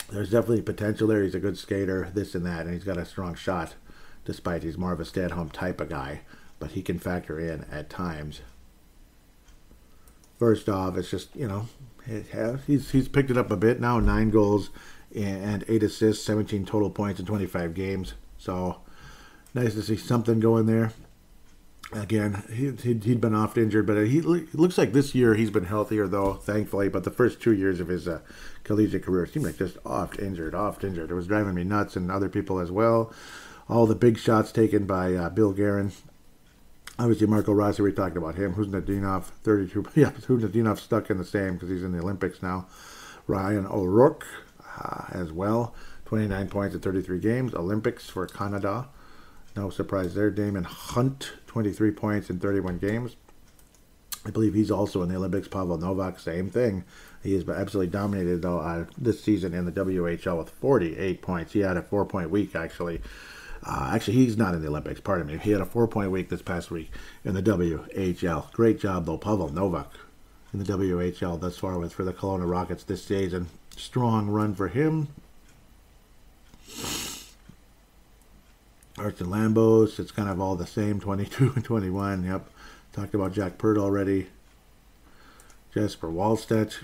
There's definitely potential there. He's a good skater, this and that, and he's got a strong shot, despite he's more of a stay-at-home type of guy. But he can factor in at times. First off, it's just, he's picked it up a bit now. 9 goals and 8 assists, 17 total points in 25 games. So, nice to see something going there. Again, he'd been oft injured, but it looks like this year he's been healthier, though, thankfully. But the first 2 years of his collegiate career seemed like just oft injured. It was driving me nuts, and other people as well. All the big shots taken by Bill Guerin. Obviously, Marco Rossi, we talked about him. Huznadinov, 32. Yeah, Huznadinov's stuck in the same because he's in the Olympics now. Ryan O'Rourke as well. 29 points in 33 games. Olympics for Canada. No surprise there. Damon Hunt, 23 points in 31 games. I believe he's also in the Olympics. Pavel Novak, same thing. He has absolutely dominated, though, this season in the WHL with 48 points. He had a 4-point week, actually. Actually, he's not in the Olympics, pardon me. He had a 4-point week this past week in the WHL. Great job, though, Pavel Novak in the WHL thus far for the Kelowna Rockets this season. Strong run for him. Arts and Lambos, it's kind of all the same, 22 and 21. Yep. Talked about Jack Pert already. Jesper Wallstedt.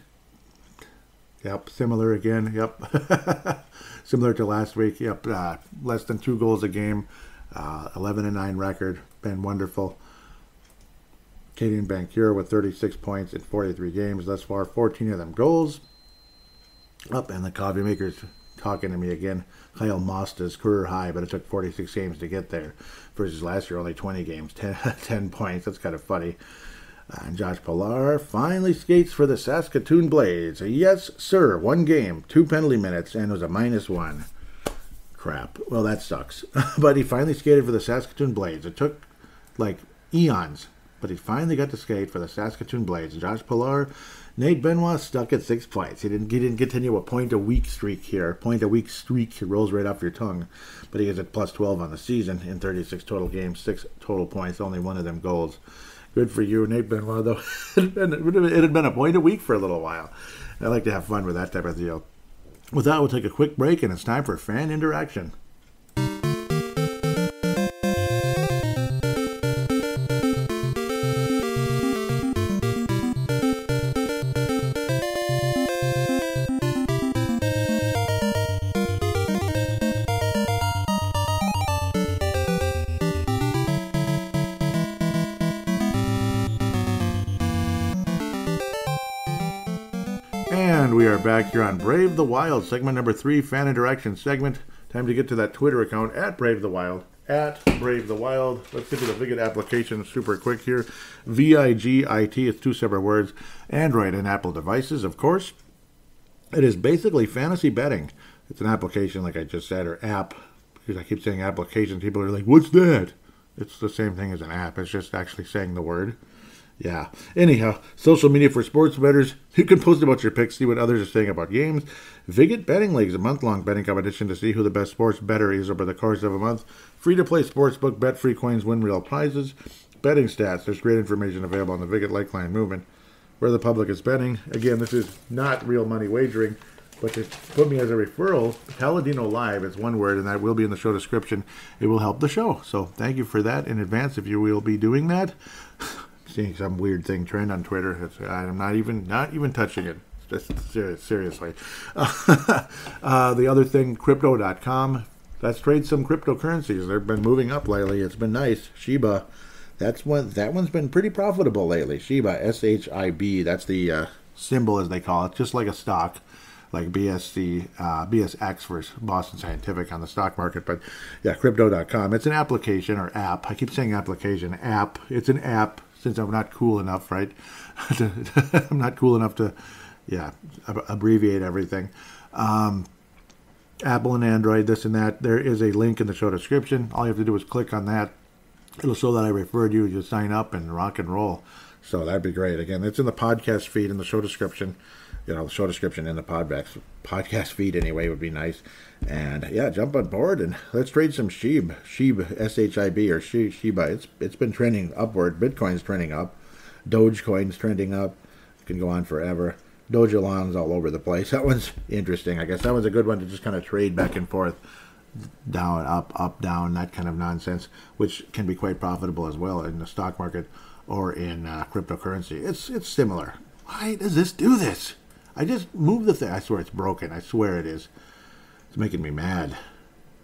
Yep. Similar again. Yep. Similar to last week. Yep. Less than 2 goals a game. 11-9 record. Been wonderful. Kaden Bancure with 36 points in 43 games thus far. 14 of them goals. Up, and the coffee makers talking to me again. Kyle Mosta's career high, but it took 46 games to get there versus last year only 20 games, 10 points. That's kind of funny. And Josh Pilar finally skates for the Saskatoon Blades. Yes, sir. 1 game, 2 penalty minutes, and it was a -1. Crap. Well, that sucks. But he finally skated for the Saskatoon Blades. It took like eons, but he finally got to skate for the Saskatoon Blades. Josh Pilar. Nate Benoit stuck at 6 points. He didn't continue a point-a-week streak here. Point-a-week streak rolls right off your tongue. But he is at plus 12 on the season in 36 total games, 6 total points, only 1 of them goals. Good for you, Nate Benoit, though. It had been a point a week for a little while. I like to have fun with that type of deal. With that, we'll take a quick break, and it's time for fan interaction. And we are back here on Brave the Wild, segment number 3, fan interaction segment. Time to get to that Twitter account, at Brave the Wild. At Brave the Wild. Let's get to the Vig It application super quick here. VIGIT, it's 2 separate words. Android and Apple devices, of course. It is basically fantasy betting. It's an application, like I just said, or app. Because I keep saying application, people are like, what's that? It's the same thing as an app. It's just actually saying the word. Yeah. Anyhow, social media for sports bettors. You can post about your picks, see what others are saying about games. Vig It Betting League is a month-long betting competition to see who the best sports bettor is over the course of a month. Free-to-play sportsbook, bet free coins, win real prizes. Betting stats. There's great information available on the Vig It Lifeline movement where the public is betting. Again, this is not real money wagering, but to put me as a referral, Paladinolive is one word, and that will be in the show description. It will help the show. So thank you for that in advance if you will be doing that. Seeing some weird thing trend on Twitter. I'm not even touching it. Just seriously. The other thing, crypto.com. Let's trade some cryptocurrencies. They've been moving up lately. It's been nice. Shiba. That one's been pretty profitable lately. Shiba, SHIB. That's the symbol, as they call it. Just like a stock. like BSX versus Boston Scientific on the stock market. But yeah, crypto.com. It's an application or app. I keep saying application, app. It's an app since I'm not cool enough, right? I'm not cool enough to, abbreviate everything. Apple and Android, this and that. There is a link in the show description. All you have to do is click on that. It'll show that I referred you. You sign up and rock and roll. So that'd be great. Again, it's in the podcast feed in the show description. The show description in the podcast feed anyway would be nice. And yeah, jump on board and let's trade some SHIB, S-H-I-B or Shiba. It's been trending upward. Bitcoin's trending up. Dogecoin's trending up. It can go on forever. Dogelong's all over the place. That one's interesting. I guess that one's a good one to just kind of trade back and forth. Down, up, down, that kind of nonsense, which can be quite profitable as well in the stock market or in cryptocurrency. It's similar. Why does this do this? I just moved the thing. I swear it's broken. I swear it is. It's making me mad.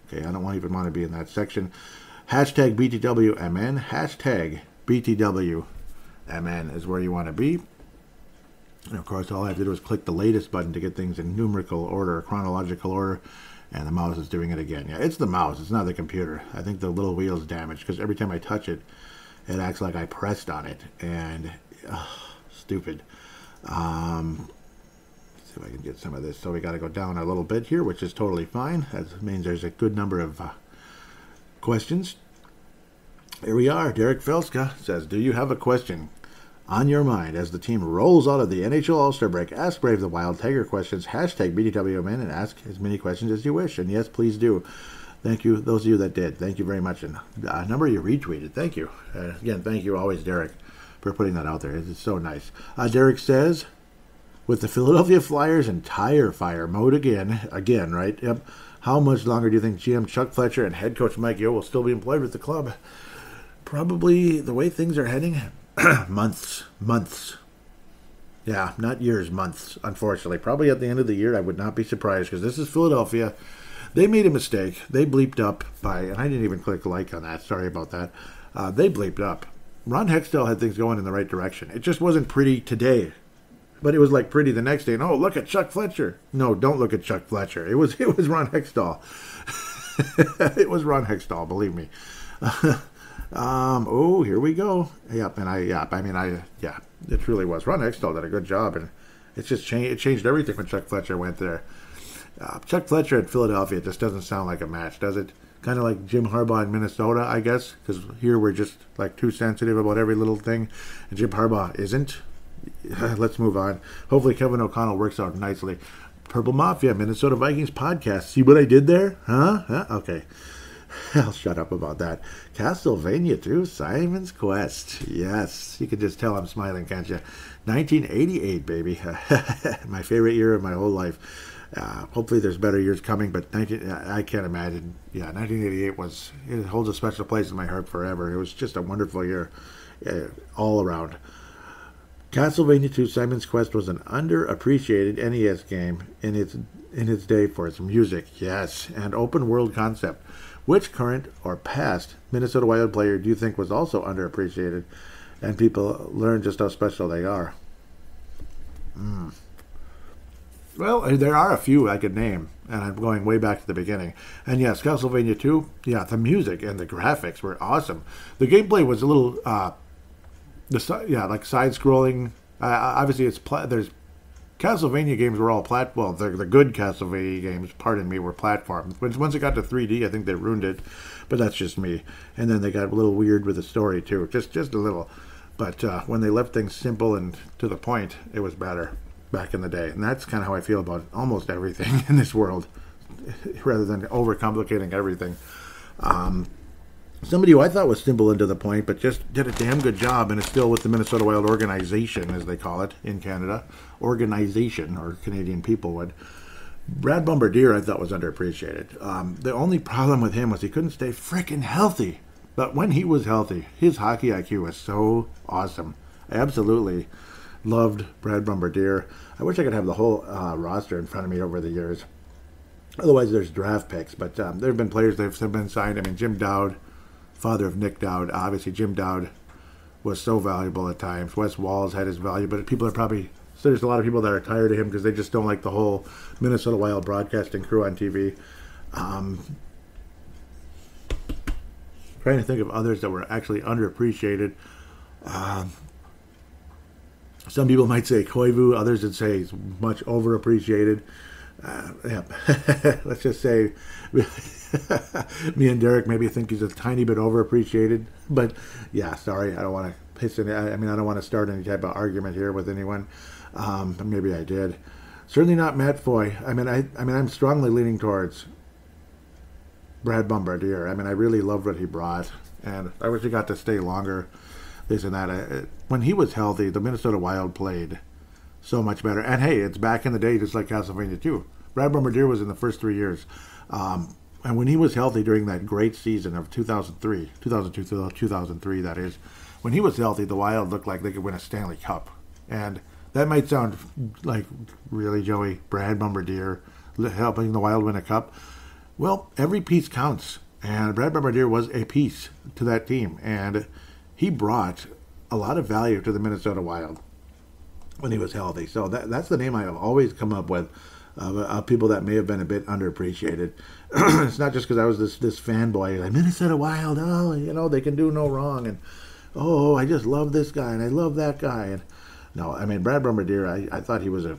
Okay, I don't even want to be in that section. Hashtag BTWMN. Hashtag BTWMN is where you want to be. And of course, all I have to do is click the latest button to get things in numerical order, chronological order, and the mouse is doing it again. Yeah, it's the mouse. It's not the computer. I think the little wheel's damaged because every time I touch it, it acts like I pressed on it. And, stupid. Let's see if I can get some of this. So we got to go down a little bit here, which is totally fine. That means there's a good number of questions. Here we are. Derek Felska says, do you have a question on your mind as the team rolls out of the NHL All-Star break? Ask Brave the Wild Tiger questions, hashtag BTWMN, and ask as many questions as you wish. And yes, please do. Thank you, those of you that did. Thank you very much. And a number of you retweeted. Thank you. Again, thank you always, Derek, for putting that out there. It's so nice. Derek says, with the Philadelphia Flyers in tire fire mode again, right? Yep. How much longer do you think GM Chuck Fletcher and head coach Mike Yeo will still be employed with the club? Probably the way things are heading. Months. Yeah, not years, months, unfortunately. Probably at the end of the year, I would not be surprised because this is Philadelphia. They made a mistake. They bleeped up and I didn't even click like on that. Sorry about that. They bleeped up. Ron Hextall had things going in the right direction. It just wasn't pretty today. But it was like pretty the next day. And, oh, look at Chuck Fletcher. No, don't look at Chuck Fletcher. It was Ron Hextall. It was Ron Hextall, believe me. Here we go. Yep, and it really was. Ron Hextall did a good job, and it changed everything when Chuck Fletcher went there. Chuck Fletcher at Philadelphia just doesn't sound like a match, does it? Kind of like Jim Harbaugh in Minnesota, I guess, because here we're just like too sensitive about every little thing, and Jim Harbaugh isn't. Let's move on. Hopefully Kevin O'Connell works out nicely. Purple Mafia, Minnesota Vikings podcast. See what I did there? Huh? Okay. I'll shut up about that. Castlevania 2, Simon's Quest. Yes, you can just tell I'm smiling, can't you? 1988, baby. My favorite year of my whole life. Hopefully there's better years coming, but I can't imagine. Yeah, 1988 it holds a special place in my heart forever. It was just a wonderful year all around. Castlevania 2, Simon's Quest was an underappreciated NES game in its day for its music, yes, and open world concept. Which current or past Minnesota Wild player do you think was also underappreciated and people learn just how special they are? Well, there are a few I could name, and I'm going way back to the beginning. And yes, Castlevania 2, yeah, the music and the graphics were awesome. The gameplay was a little, like side-scrolling. Obviously, there's Castlevania games were all the good Castlevania games, pardon me, were platforms. Once it got to 3D, I think they ruined it, but that's just me. And then they got a little weird with the story, too, just a little. But when they left things simple and to the point, it was better back in the day. And that's kind of how I feel about almost everything in this world, rather than overcomplicating everything. Somebody who I thought was simple and to the point, but just did a damn good job, and is still with the Minnesota Wild organization, as they call it in Canada. Organization, or Canadian people would. Brad Bombardier, I thought, was underappreciated. The only problem with him was he couldn't stay frickin' healthy. But when he was healthy, his hockey IQ was so awesome. I absolutely loved Brad Bombardier. I wish I could have the whole roster in front of me over the years. Otherwise, there's draft picks, but there have been players that have been signed. I mean, Jim Dowd, father of Nick Dowd. Obviously, Jim Dowd was so valuable at times. Wes Walls had his value, but people are probably So there's a lot of people that are tired of him because they just don't like the whole Minnesota Wild broadcasting crew on TV. Trying to think of others that were actually underappreciated. Some people might say Koivu, others would say he's much overappreciated. Let's just say me and Derek maybe think he's a tiny bit overappreciated. But yeah, sorry, I don't want to piss any. I don't want to start any type of argument here with anyone. Maybe I did. Certainly not Matt Foy. I'm strongly leaning towards Brad Bombardier. I really loved what he brought, and I wish he got to stay longer. This and that. When he was healthy, the Minnesota Wild played so much better. And hey, it's back in the day, just like Castlevania 2. Brad Bombardier was in the first 3 years. And when he was healthy during that great season of 2002, 2003, that is, when he was healthy, the Wild looked like they could win a Stanley Cup. And that might sound like, really, Joey, Brad Bombardier helping the Wild win a cup? Well, every piece counts. And Brad Bombardier was a piece to that team. And he brought a lot of value to the Minnesota Wild when he was healthy. So that's the name I have always come up with of people that may have been a bit underappreciated. It's not just because I was this fanboy, like Minnesota Wild, they can do no wrong, and I just love this guy and I love that guy. And no, Brad Bombardier, I thought he was a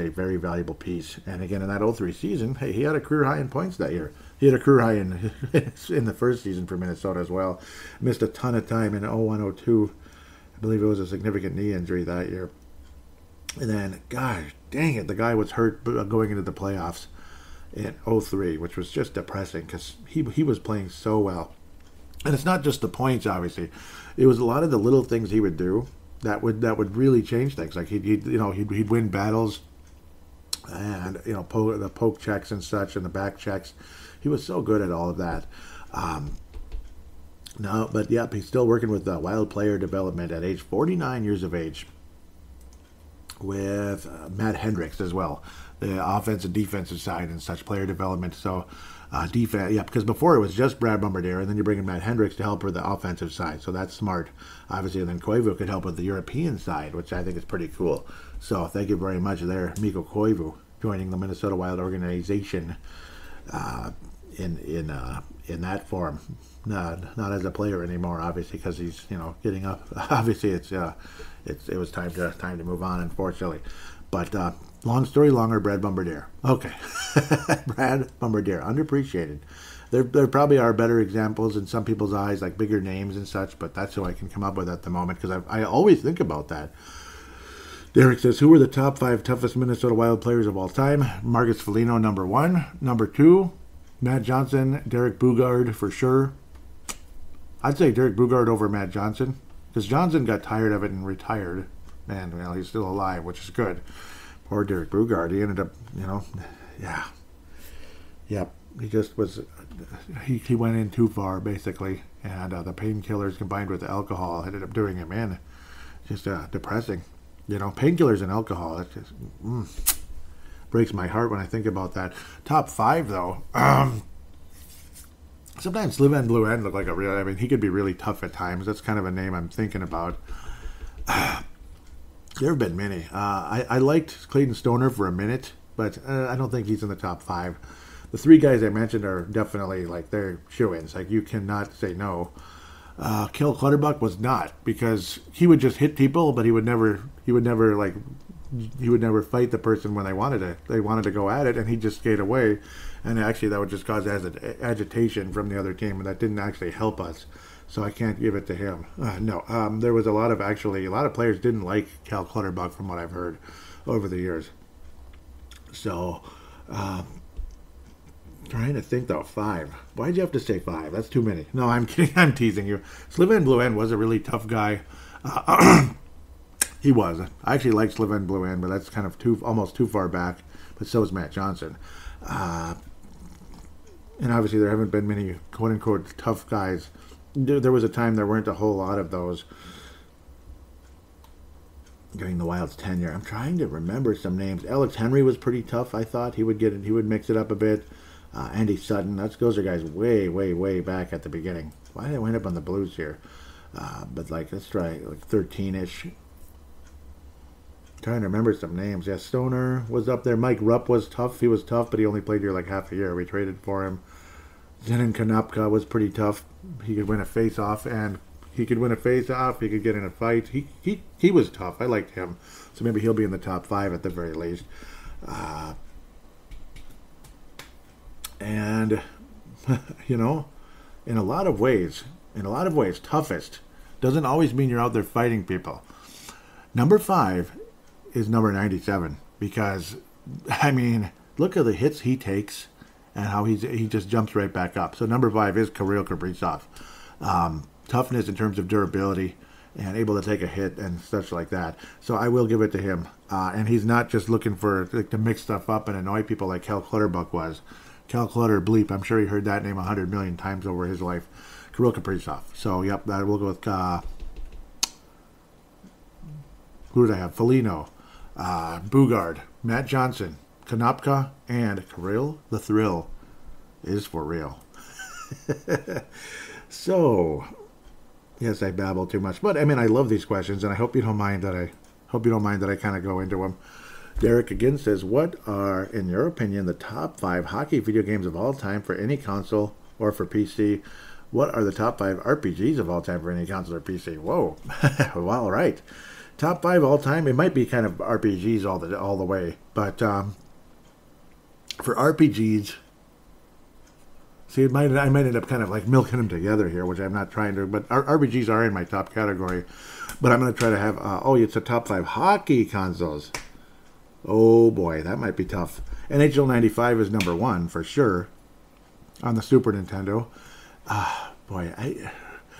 very valuable piece. And again, in that 03 season, hey, he had a career high in points that year. He had a career high in the first season for Minnesota as well. Missed a ton of time in 01-02. I believe it was a significant knee injury that year. And then, gosh dang it, the guy was hurt going into the playoffs in 03, which was just depressing because he was playing so well. And it's not just the points, obviously. It was a lot of the little things he would do that would really change things. Like he'd win battles, and the poke checks and such, and the back checks. He was so good at all of that. He's still working with Wild player development at age 49 years of age with Matt Hendricks as well, the offensive defensive side and such player development. So defense, because before it was just Brad Bombardier, and then you bring in Matt Hendricks to help with the offensive side. So that's smart, obviously. And then Koivu could help with the European side, which I think is pretty cool. So thank you very much there, Mikko Koivu, joining the Minnesota Wild organization. In that form, not as a player anymore, obviously, because he's getting up. Obviously, it was time to move on, unfortunately. But long story longer, Brad Bombardier. Okay, Brad Bombardier, underappreciated. There probably are better examples in some people's eyes, like bigger names and such. But that's who I can come up with at the moment because I always think about that. Derek says, who were the top 5 toughest Minnesota Wild players of all time? Marcus Foligno, number 1. Number 2. Matt Johnson, Derek Boogaard for sure. I'd say Derek Boogaard over Matt Johnson because Johnson got tired of it and retired. And, he's still alive, which is good. Poor Derek Boogaard. He ended up, he just was, he went in too far, basically. And the painkillers combined with the alcohol ended up doing him in. Just depressing. Painkillers and alcohol, it just breaks my heart when I think about that. Top 5, though. Sometimes Slivan Bluen look like a real... he could be really tough at times. That's kind of a name I'm thinking about. There have been many. I liked Clayton Stoner for a minute, but I don't think he's in the top 5. The 3 guys I mentioned are definitely, they're shoo-ins. You cannot say no. Kel Clutterbuck was not, because he would just hit people, but he would never fight the person when they wanted to go at it, and he'd just skate away. And actually, that would just cause agitation from the other team, and that didn't actually help us. So I can't give it to him. There was a lot of players didn't like Cal Clutterbuck from what I've heard over the years. So, trying to think though, 5. Why'd you have to say 5? That's too many. No, I'm kidding. I'm teasing you. Slivan Bluen was a really tough guy. He was. I actually like Slivan Bluen, but that's kind of almost too far back. But so is Matt Johnson. And obviously there haven't been many quote-unquote tough guys. There was a time there weren't a whole lot of those during the Wild's tenure. I'm trying to remember some names. Alex Henry was pretty tough, I thought. He would mix it up a bit. Andy Sutton. Those are guys way, way, way back at the beginning. Why did I wind up on the Blues here? But let's try 13-ish. Trying to remember some names. Yeah, Stoner was up there. Mike Rupp was tough. He was tough, but he only played here like half a year. We traded for him. Zenon Konopka was pretty tough. He could win a face-off, and he could win a face-off. He could get in a fight. He was tough. I liked him. So maybe he'll be in the top 5 at the very least. And, you know, in a lot of ways, toughest doesn't always mean you're out there fighting people. Number 5 is number 97, because, I mean, look at the hits he takes and how he just jumps right back up. So number 5 is Kirill Kaprizov. Toughness in terms of durability and able to take a hit and such like that. So I will give it to him. And he's not just looking for to mix stuff up and annoy people like Cal Clutterbuck was. Cal Clutter Bleep, I'm sure he heard that name 100 million times over his life. Kirill Kaprizov. So, yep, that will go with, who did I have? Foligno, Bugard, Matt Johnson, Konopka, and Kirill. The thrill is for real. So, yes, I babble too much, but I mean, I love these questions, and I hope you don't mind that I kind of go into them. Derek again says, what are, in your opinion, the top 5 hockey video games of all time for any console or for PC? What are the top 5 RPGs of all time for any console or PC? Whoa. Well, all right. Top 5 all time. It might be kind of RPGs all the way, but for RPGs, see, I might end up kind of like milking them together here, which I'm not trying to. But RPGs are in my top category, but I'm going to try to have. It's a top 5 hockey consoles. Oh boy, that might be tough. NHL 95 is number 1 for sure on the Super Nintendo.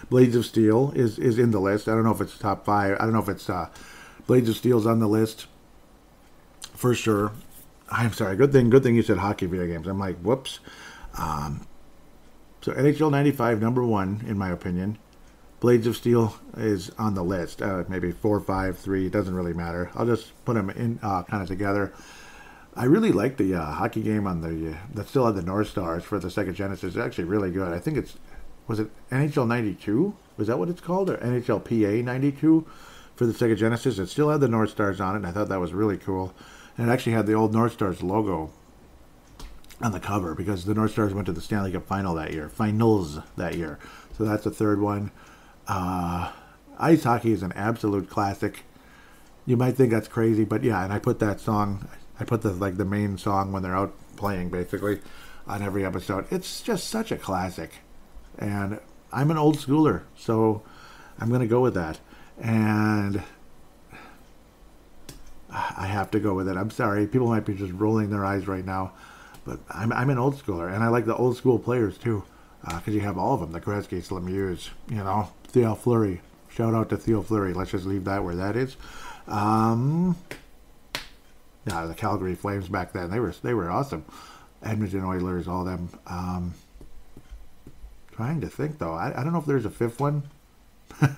Blades of Steel is in the list. I don't know if it's top 5. I don't know if it's Blades of Steel's on the list for sure. I'm sorry. Good thing you said hockey video games. I'm like, whoops. So NHL 95 number 1 in my opinion. Blades of Steel is on the list. Maybe 4, 5, 3. It doesn't really matter. I'll just put them in kind of together. I really like the hockey game on that still had the North Stars for the Sega Genesis. It's actually really good. I think was it NHL 92? Was that what it's called? Or NHL PA 92 for the Sega Genesis? It still had the North Stars on it, and I thought that was really cool. And it actually had the old North Stars logo on the cover, because the North Stars went to the Stanley Cup finals that year. So that's the third one. Ice hockey is an absolute classic. You might think that's crazy, but yeah, and I put the main song when they're out playing basically on every episode. It's just such a classic. And I'm an old schooler, so I'm going to go with that. And I have to go with it. I'm sorry. People might be just rolling their eyes right now, but I'm an old schooler, and I like the old school players too, because you have all of them, the Gretzky's, Lemieux, Theo Fleury. Shout out to Theo Fleury. Let's just leave that where that is. The Calgary Flames back then, they were awesome. Edmonton Oilers, all them. Trying to think though. I don't know if there's a fifth one.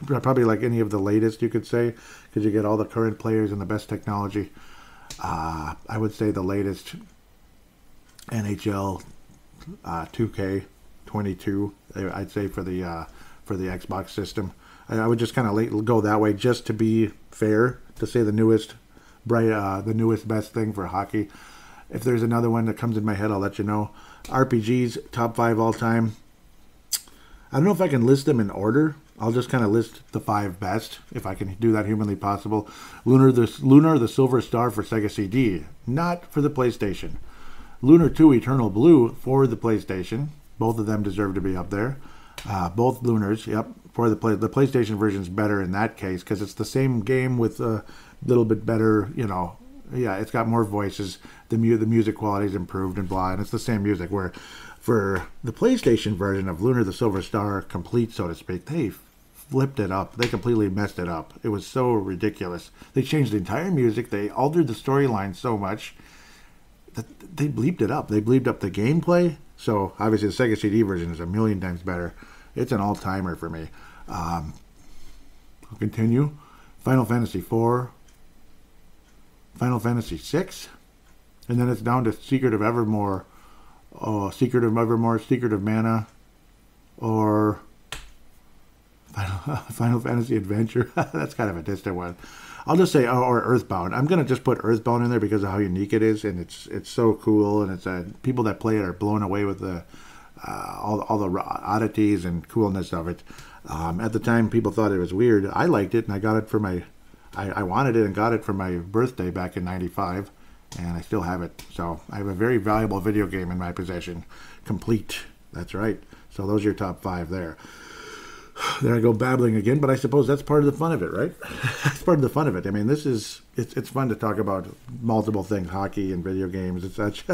Probably like any of the latest, you could say, because you get all the current players and the best technology. I would say the latest NHL 2K22. I'd say for the Xbox system. I would just kind of go that way, just to be fair, to say the newest best thing for hockey. If there's another one that comes in my head, I'll let you know. RPGs, top 5 all time. I don't know if I can list them in order. I'll just kind of list the 5 best, if I can do that humanly possible. Lunar the Silver Star for Sega CD, not for the PlayStation. Lunar 2 Eternal Blue for the PlayStation. Both of them deserve to be up there. Both Lunars, yep. For the PlayStation version's better in that case, because it's the same game with a little bit better, it's got more voices. The music quality is improved and blah, and it's the same music. Where for the PlayStation version of Lunar the Silver Star Complete, so to speak, they flipped it up. They completely messed it up. It was so ridiculous. They changed the entire music. They altered the storyline so much that they bleeped it up. They bleeped up the gameplay. So obviously the Sega CD version is a million times better. It's an all-timer for me. I'll continue. Final Fantasy IV, Final Fantasy VI, and then it's down to Secret of Evermore, Secret of Mana, or Final Fantasy Adventure. That's kind of a distant one. I'll just say, or Earthbound. I'm going to just put Earthbound in there because of how unique it is, and it's so cool, and it's people that play it are blown away with the all the oddities and coolness of it. At the time, people thought it was weird. I liked it, and I got it for my... I wanted it and got it for my birthday back in 95, and I still have it. So I have a very valuable video game in my possession. Complete. That's right. So those are your top 5 there. There I go babbling again, but I suppose that's part of the fun of it, right? That's part of the fun of it. I mean, it's fun to talk about multiple things, hockey and video games and such.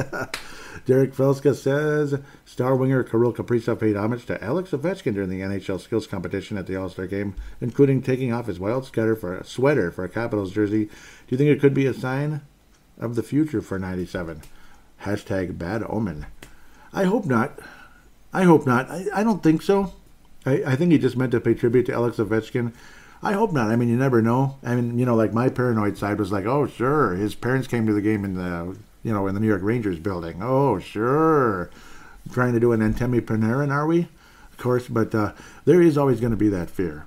Derek Felska says, star winger Kirill Kaprizov paid homage to Alex Ovechkin during the NHL skills competition at the All-Star Game, including taking off his wild sweater for a Capitals jersey. Do you think it could be a sign of the future for 97? Hashtag bad omen. I hope not. I don't think so. I think he just meant to pay tribute to Alex Ovechkin. I hope not. I mean, you never know. I mean, like my paranoid side was like, oh, sure. His parents came to the game in the New York Rangers building. Oh, sure. Trying to do an Antemi Panarin, are we? Of course, but there is always going to be that fear.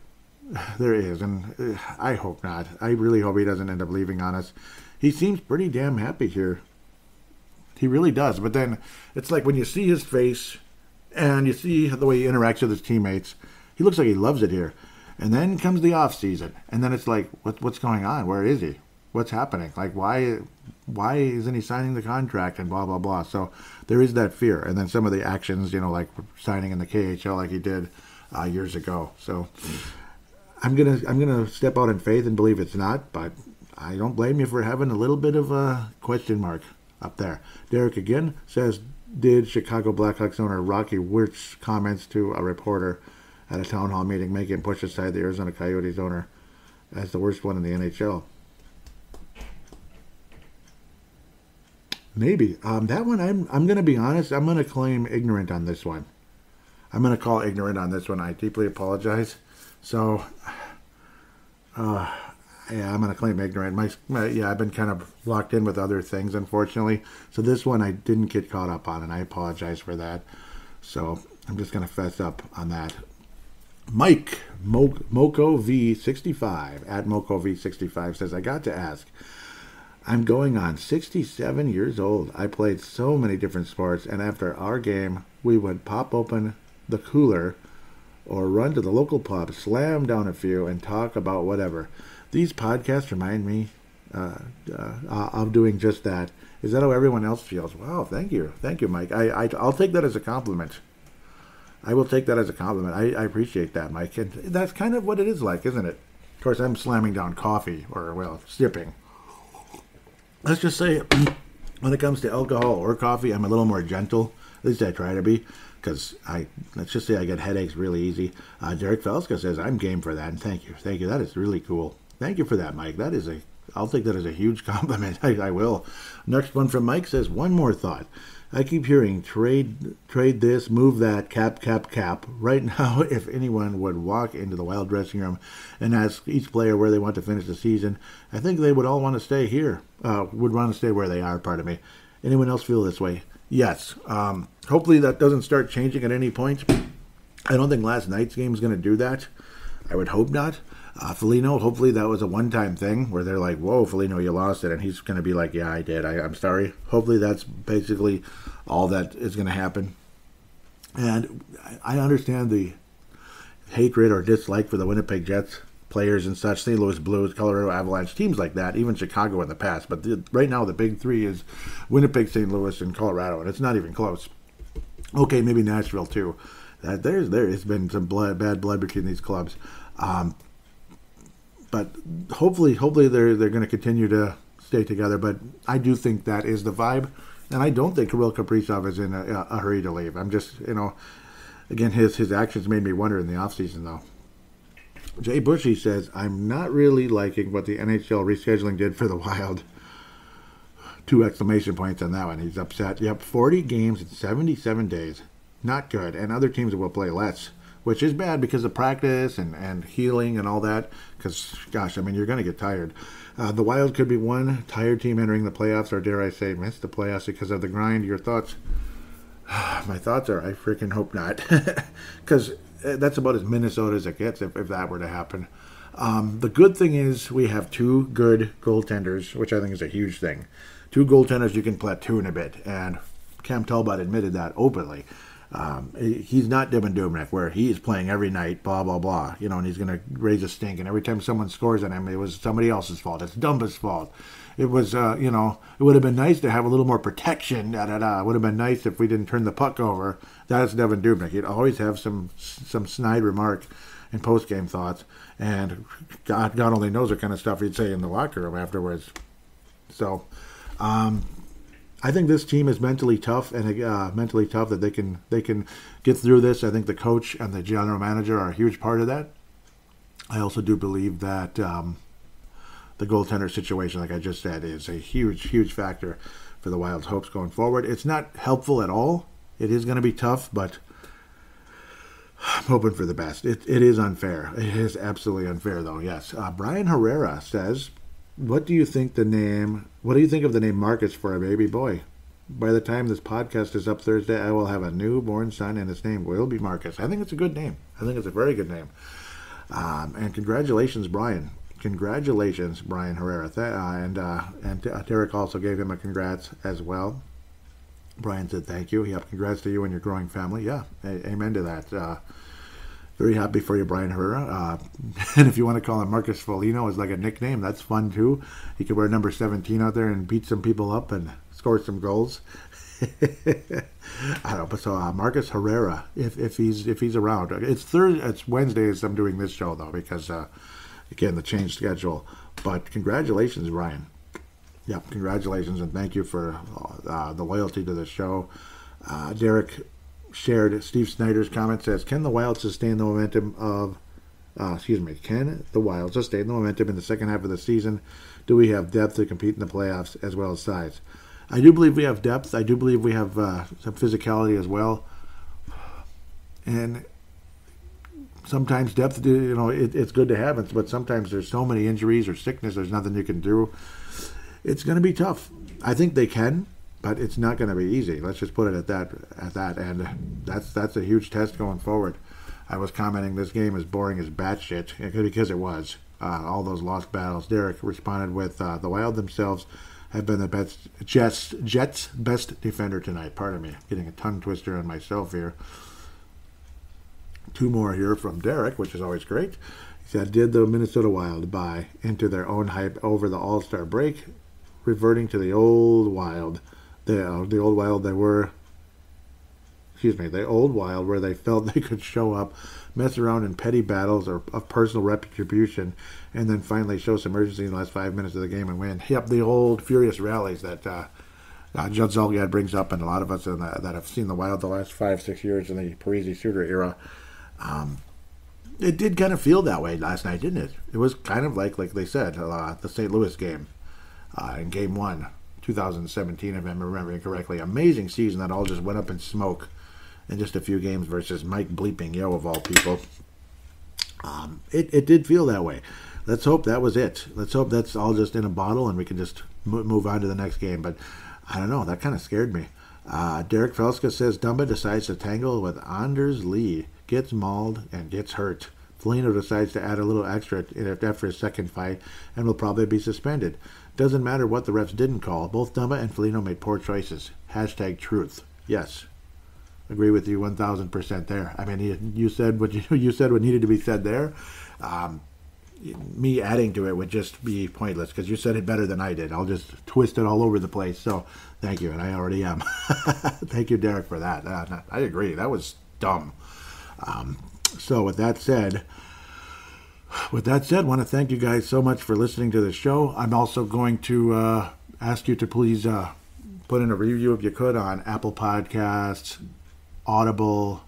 There is, and I hope not. I really hope he doesn't end up leaving on us. He seems pretty damn happy here. He really does. But then it's like when you see his face and you see the way he interacts with his teammates, he looks like he loves it here. And then comes the off season, and then it's like, what's going on? Where is he? What's happening? Like, why isn't he signing the contract and blah blah blah? So there is that fear, and then some of the actions, like signing in the KHL like he did years ago. So I'm gonna step out in faith and believe it's not, but I don't blame you for having a little bit of a question mark up there. Derek again says, did Chicago Blackhawks owner Rocky Wirtz comments to a reporter at a town hall meeting make him push aside the Arizona Coyotes owner as the worst one in the NHL? Maybe. That one, I'm going to be honest, I'm going to claim ignorant on this one. I'm going to call ignorant on this one. I deeply apologize. So, yeah, I'm going to claim ignorant. I've been kind of locked in with other things, unfortunately. So this one I didn't get caught up on, and I apologize for that. So I'm just going to fess up on that. Mike, MocoV65, at MocoV65 says, I got to ask, I'm going on 67 years old. I played so many different sports, and after our game, we would pop open the cooler or run to the local pub, slam down a few, and talk about whatever. These podcasts remind me of doing just that. Is that how everyone else feels? Wow, thank you, Mike. I'll take that as a compliment. I will take that as a compliment. I appreciate that, Mike. And that's kind of what it is like, isn't it? Of course, I'm slamming down coffee, or, sipping. Let's just say, when it comes to alcohol or coffee, I'm a little more gentle. At least I try to be, because let's just say I get headaches really easy. Derek Felska says, I'm game for that, and thank you. That is really cool. Thank you for that, Mike. I'll take that as a huge compliment. I will. Next one from Mike says, one more thought. I keep hearing trade this, move that, cap. Right now, if anyone would walk into the Wild dressing room and ask each player where they want to finish the season, I think they would all want to stay here. Would want to stay where they are, pardon me. Anyone else feel this way? Yes. Hopefully that doesn't start changing at any point. I don't think last night's game is going to do that. I would hope not. Foligno, hopefully that was a one-time thing where they're like, whoa, Foligno, you lost it. And he's going to be like, yeah, I did. I'm sorry. Hopefully that's basically all that is going to happen. And I understand the hatred or dislike for the Winnipeg Jets players and such, St. Louis Blues, Colorado Avalanche, teams like that, even Chicago in the past. But right now the big three is Winnipeg, St. Louis, and Colorado, and it's not even close. Okay, maybe Nashville too. There's been some bad blood between these clubs. But hopefully they're going to continue to stay together. But I do think that is the vibe. And I don't think Kirill Kaprizov is in a hurry to leave. I'm just, again, his actions made me wonder in the offseason, though. Jay Bushy says, I'm not really liking what the NHL rescheduling did for the Wild. 2 exclamation points on that one. He's upset. Yep, 40 games in 77 days. Not good. And other teams will play less, which is bad because of practice and healing and all that. Because, gosh, you're going to get tired. The Wild could be one tired team entering the playoffs, or dare I say, miss the playoffs because of the grind. Your thoughts? My thoughts are, I freaking hope not. Because that's about as Minnesota as it gets if that were to happen. The good thing is we have two good goaltenders, which I think is a huge thing. Two goaltenders you can platoon a bit, and Cam Talbot admitted that openly. He's not Devin Dubnyk, where he is playing every night, blah, blah, blah, and he's going to raise a stink, and every time someone scores on him, it was somebody else's fault. It's Dumba's fault. It was, it would have been nice to have a little more protection, It would have been nice if we didn't turn the puck over. That's Devin Dubnyk. He'd always have some snide remark and post-game thoughts, and God only knows what kind of stuff he'd say in the locker room afterwards. So, I think this team is mentally tough, and mentally tough that they can get through this. I think the coach and the general manager are a huge part of that. I also do believe that the goaltender situation, like I just said, is a huge factor for the Wild's hopes going forward. It's not helpful at all. It is going to be tough, but I'm hoping for the best. It is unfair. It is absolutely unfair, though. Yes. Bryan Herrera says, What do you think of the name Marcus for a baby boy? By the time this podcast is up Thursday, I will have a newborn son, and his name will be Marcus. I think it's a good name. I think it's a very good name. And congratulations, Brian. Congratulations, Bryan Herrera. And Derek also gave him a congrats as well. Brian said thank you. Yep, congrats to you and your growing family. Yeah, amen to that. Very happy for you, Bryan Herrera. And if you want to call him Marcus Foligno as like a nickname, that's fun too. He could wear number 17 out there and beat some people up and score some goals. I don't know, but so Marcus Herrera, if he's around, it's Wednesday as I'm doing this show though, because again the changed schedule. But congratulations, Brian. Yeah, congratulations, and thank you for the loyalty to the show. Derek shared Steve Snyder's comment, says, Can the Wild sustain the momentum in the second half of the season? Do we have depth to compete in the playoffs as well as size? I do believe we have depth. I do believe we have some physicality as well. And sometimes depth, it's good to have it, but sometimes there's so many injuries or sickness, there's nothing you can do. It's going to be tough. I think they can, but it's not going to be easy. Let's just put it at that. And that's a huge test going forward. I was commenting this game is boring as batshit because it was. All those lost battles. Derek responded with the Wild themselves have been the Jets' best defender tonight. Pardon me, getting a tongue twister on myself here. Two more here from Derek, which is always great. He said, did the Minnesota Wild buy into their own hype over the All-Star break, reverting to the old Wild? The old Wild where they felt they could show up, mess around in petty battles of personal retribution, and then finally show some urgency in the last 5 minutes of the game and win. Yep, the old furious rallies that Judd Zulgad brings up, and a lot of us that have seen the Wild the last 5-6 years in the Parise Suter era. It did kind of feel that way last night, didn't it? It was kind of like they said, the St. Louis game in Game 1, 2017, if I'm remembering correctly. Amazing season that all just went up in smoke in just a few games versus Mike Bleeping Yo of all people. It did feel that way. Let's hope that was it. Let's hope that's all just in a bottle and we can just move on to the next game. But I don't know. That kind of scared me. Derek Felska says Dumba decides to tangle with Anders Lee, gets mauled and gets hurt. Foligno decides to add a little extra after his second fight and will probably be suspended. Doesn't matter what the refs didn't call. Both Dumba and Foligno made poor choices. #truth. Yes. Agree with you 1,000% there. I mean, you said what you said what needed to be said there. Me adding to it would just be pointless because you said it better than I did. I'll just twist it all over the place. So thank you, and I already am. Thank you, Derek, for that. I agree. That was dumb. So with that said, I want to thank you guys so much for listening to the show. I'm also going to ask you to please put in a review if you could on Apple Podcasts, Audible,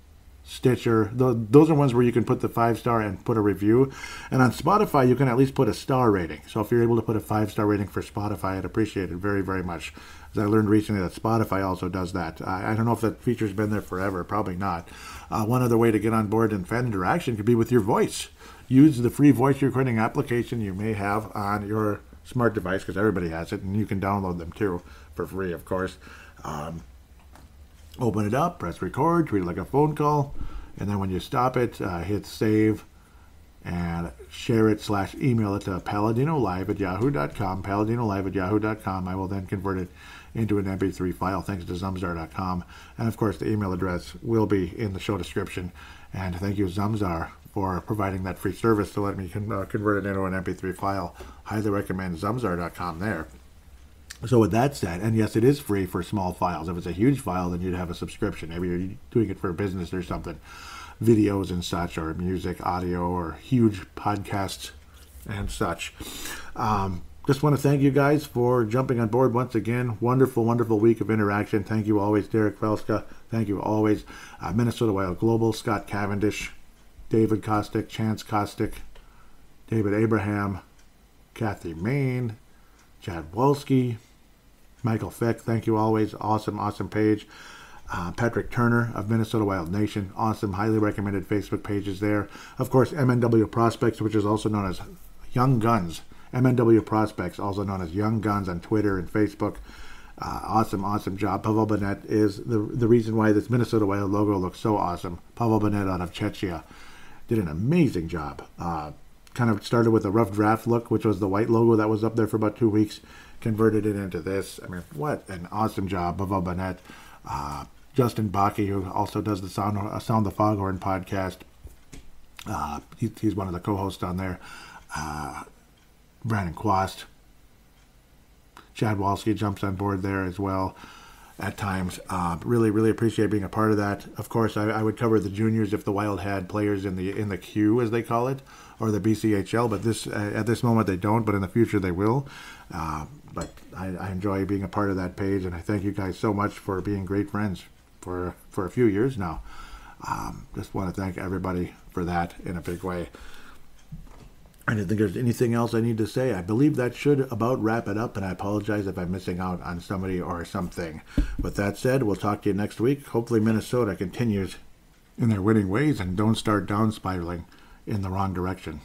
Stitcher. Those are ones where you can put the 5-star and put a review. And on Spotify, you can at least put a star rating. So if you're able to put a 5-star rating for Spotify, I'd appreciate it very, very much. As I learned recently that Spotify also does that. I don't know if that feature's been there forever. Probably not. One other way to get on board and fan interaction could be with your voice. Use the free voice recording application you may have on your smart device, because everybody has it, and you can download them too for free, of course. Open it up, press record, treat it like a phone call, And then when you stop it, hit save and share it / email it to paladinolive@yahoo.com, paladinolive@yahoo.com. I will then convert it into an MP3 file thanks to Zamzar.com. And of course, the email address will be in the show description. And thank you, Zamzar, for providing that free service to let me convert it into an MP3 file. Highly recommend Zamzar.com there. So with that said, and yes, it is free for small files. If it's a huge file, then you'd have a subscription. Maybe you're doing it for a business or something. Videos and such, or music, audio, or huge podcasts and such. Just want to thank you guys for jumping on board once again. Wonderful, wonderful week of interaction. Thank you always, Derek Felska. Thank you always, Minnesota Wild Global, Scott Cavendish, David Kostick, Chance Kostick, David Abraham, Kathy Main, Chad Wolski, Michael Feck. Thank you always. Awesome, awesome page. Patrick Turner of Minnesota Wild Nation. Awesome, highly recommended Facebook pages there. Of course, MNW Prospects, which is also known as Young Guns. MNW Prospects, also known as Young Guns on Twitter and Facebook. Awesome, awesome job. Pavel Bennett is the reason why this Minnesota Wild logo looks so awesome. Pavel Bennett out of Czechia did an amazing job. Kind of started with a rough draft look, which was the white logo that was up there for about 2 weeks. Converted it into this. I mean, what an awesome job, Pavel Bennett. Justin Bakke, who also does the Sound the Foghorn podcast. He's one of the co-hosts on there. Brandon Quast. Chad Wolski jumps on board there as well at times. Really, really appreciate being a part of that. Of course, I would cover the juniors if the Wild had players in the queue, as they call it, or the BCHL. But at this moment they don't. But in the future they will. But I enjoy being a part of that page, and I thank you guys so much for being great friends for a few years now. Just want to thank everybody for that in a big way. I don't think there's anything else I need to say. I believe that should about wrap it up, and I apologize if I'm missing out on somebody or something. With that said, we'll talk to you next week. Hopefully Minnesota continues in their winning ways and don't start down spiraling in the wrong direction.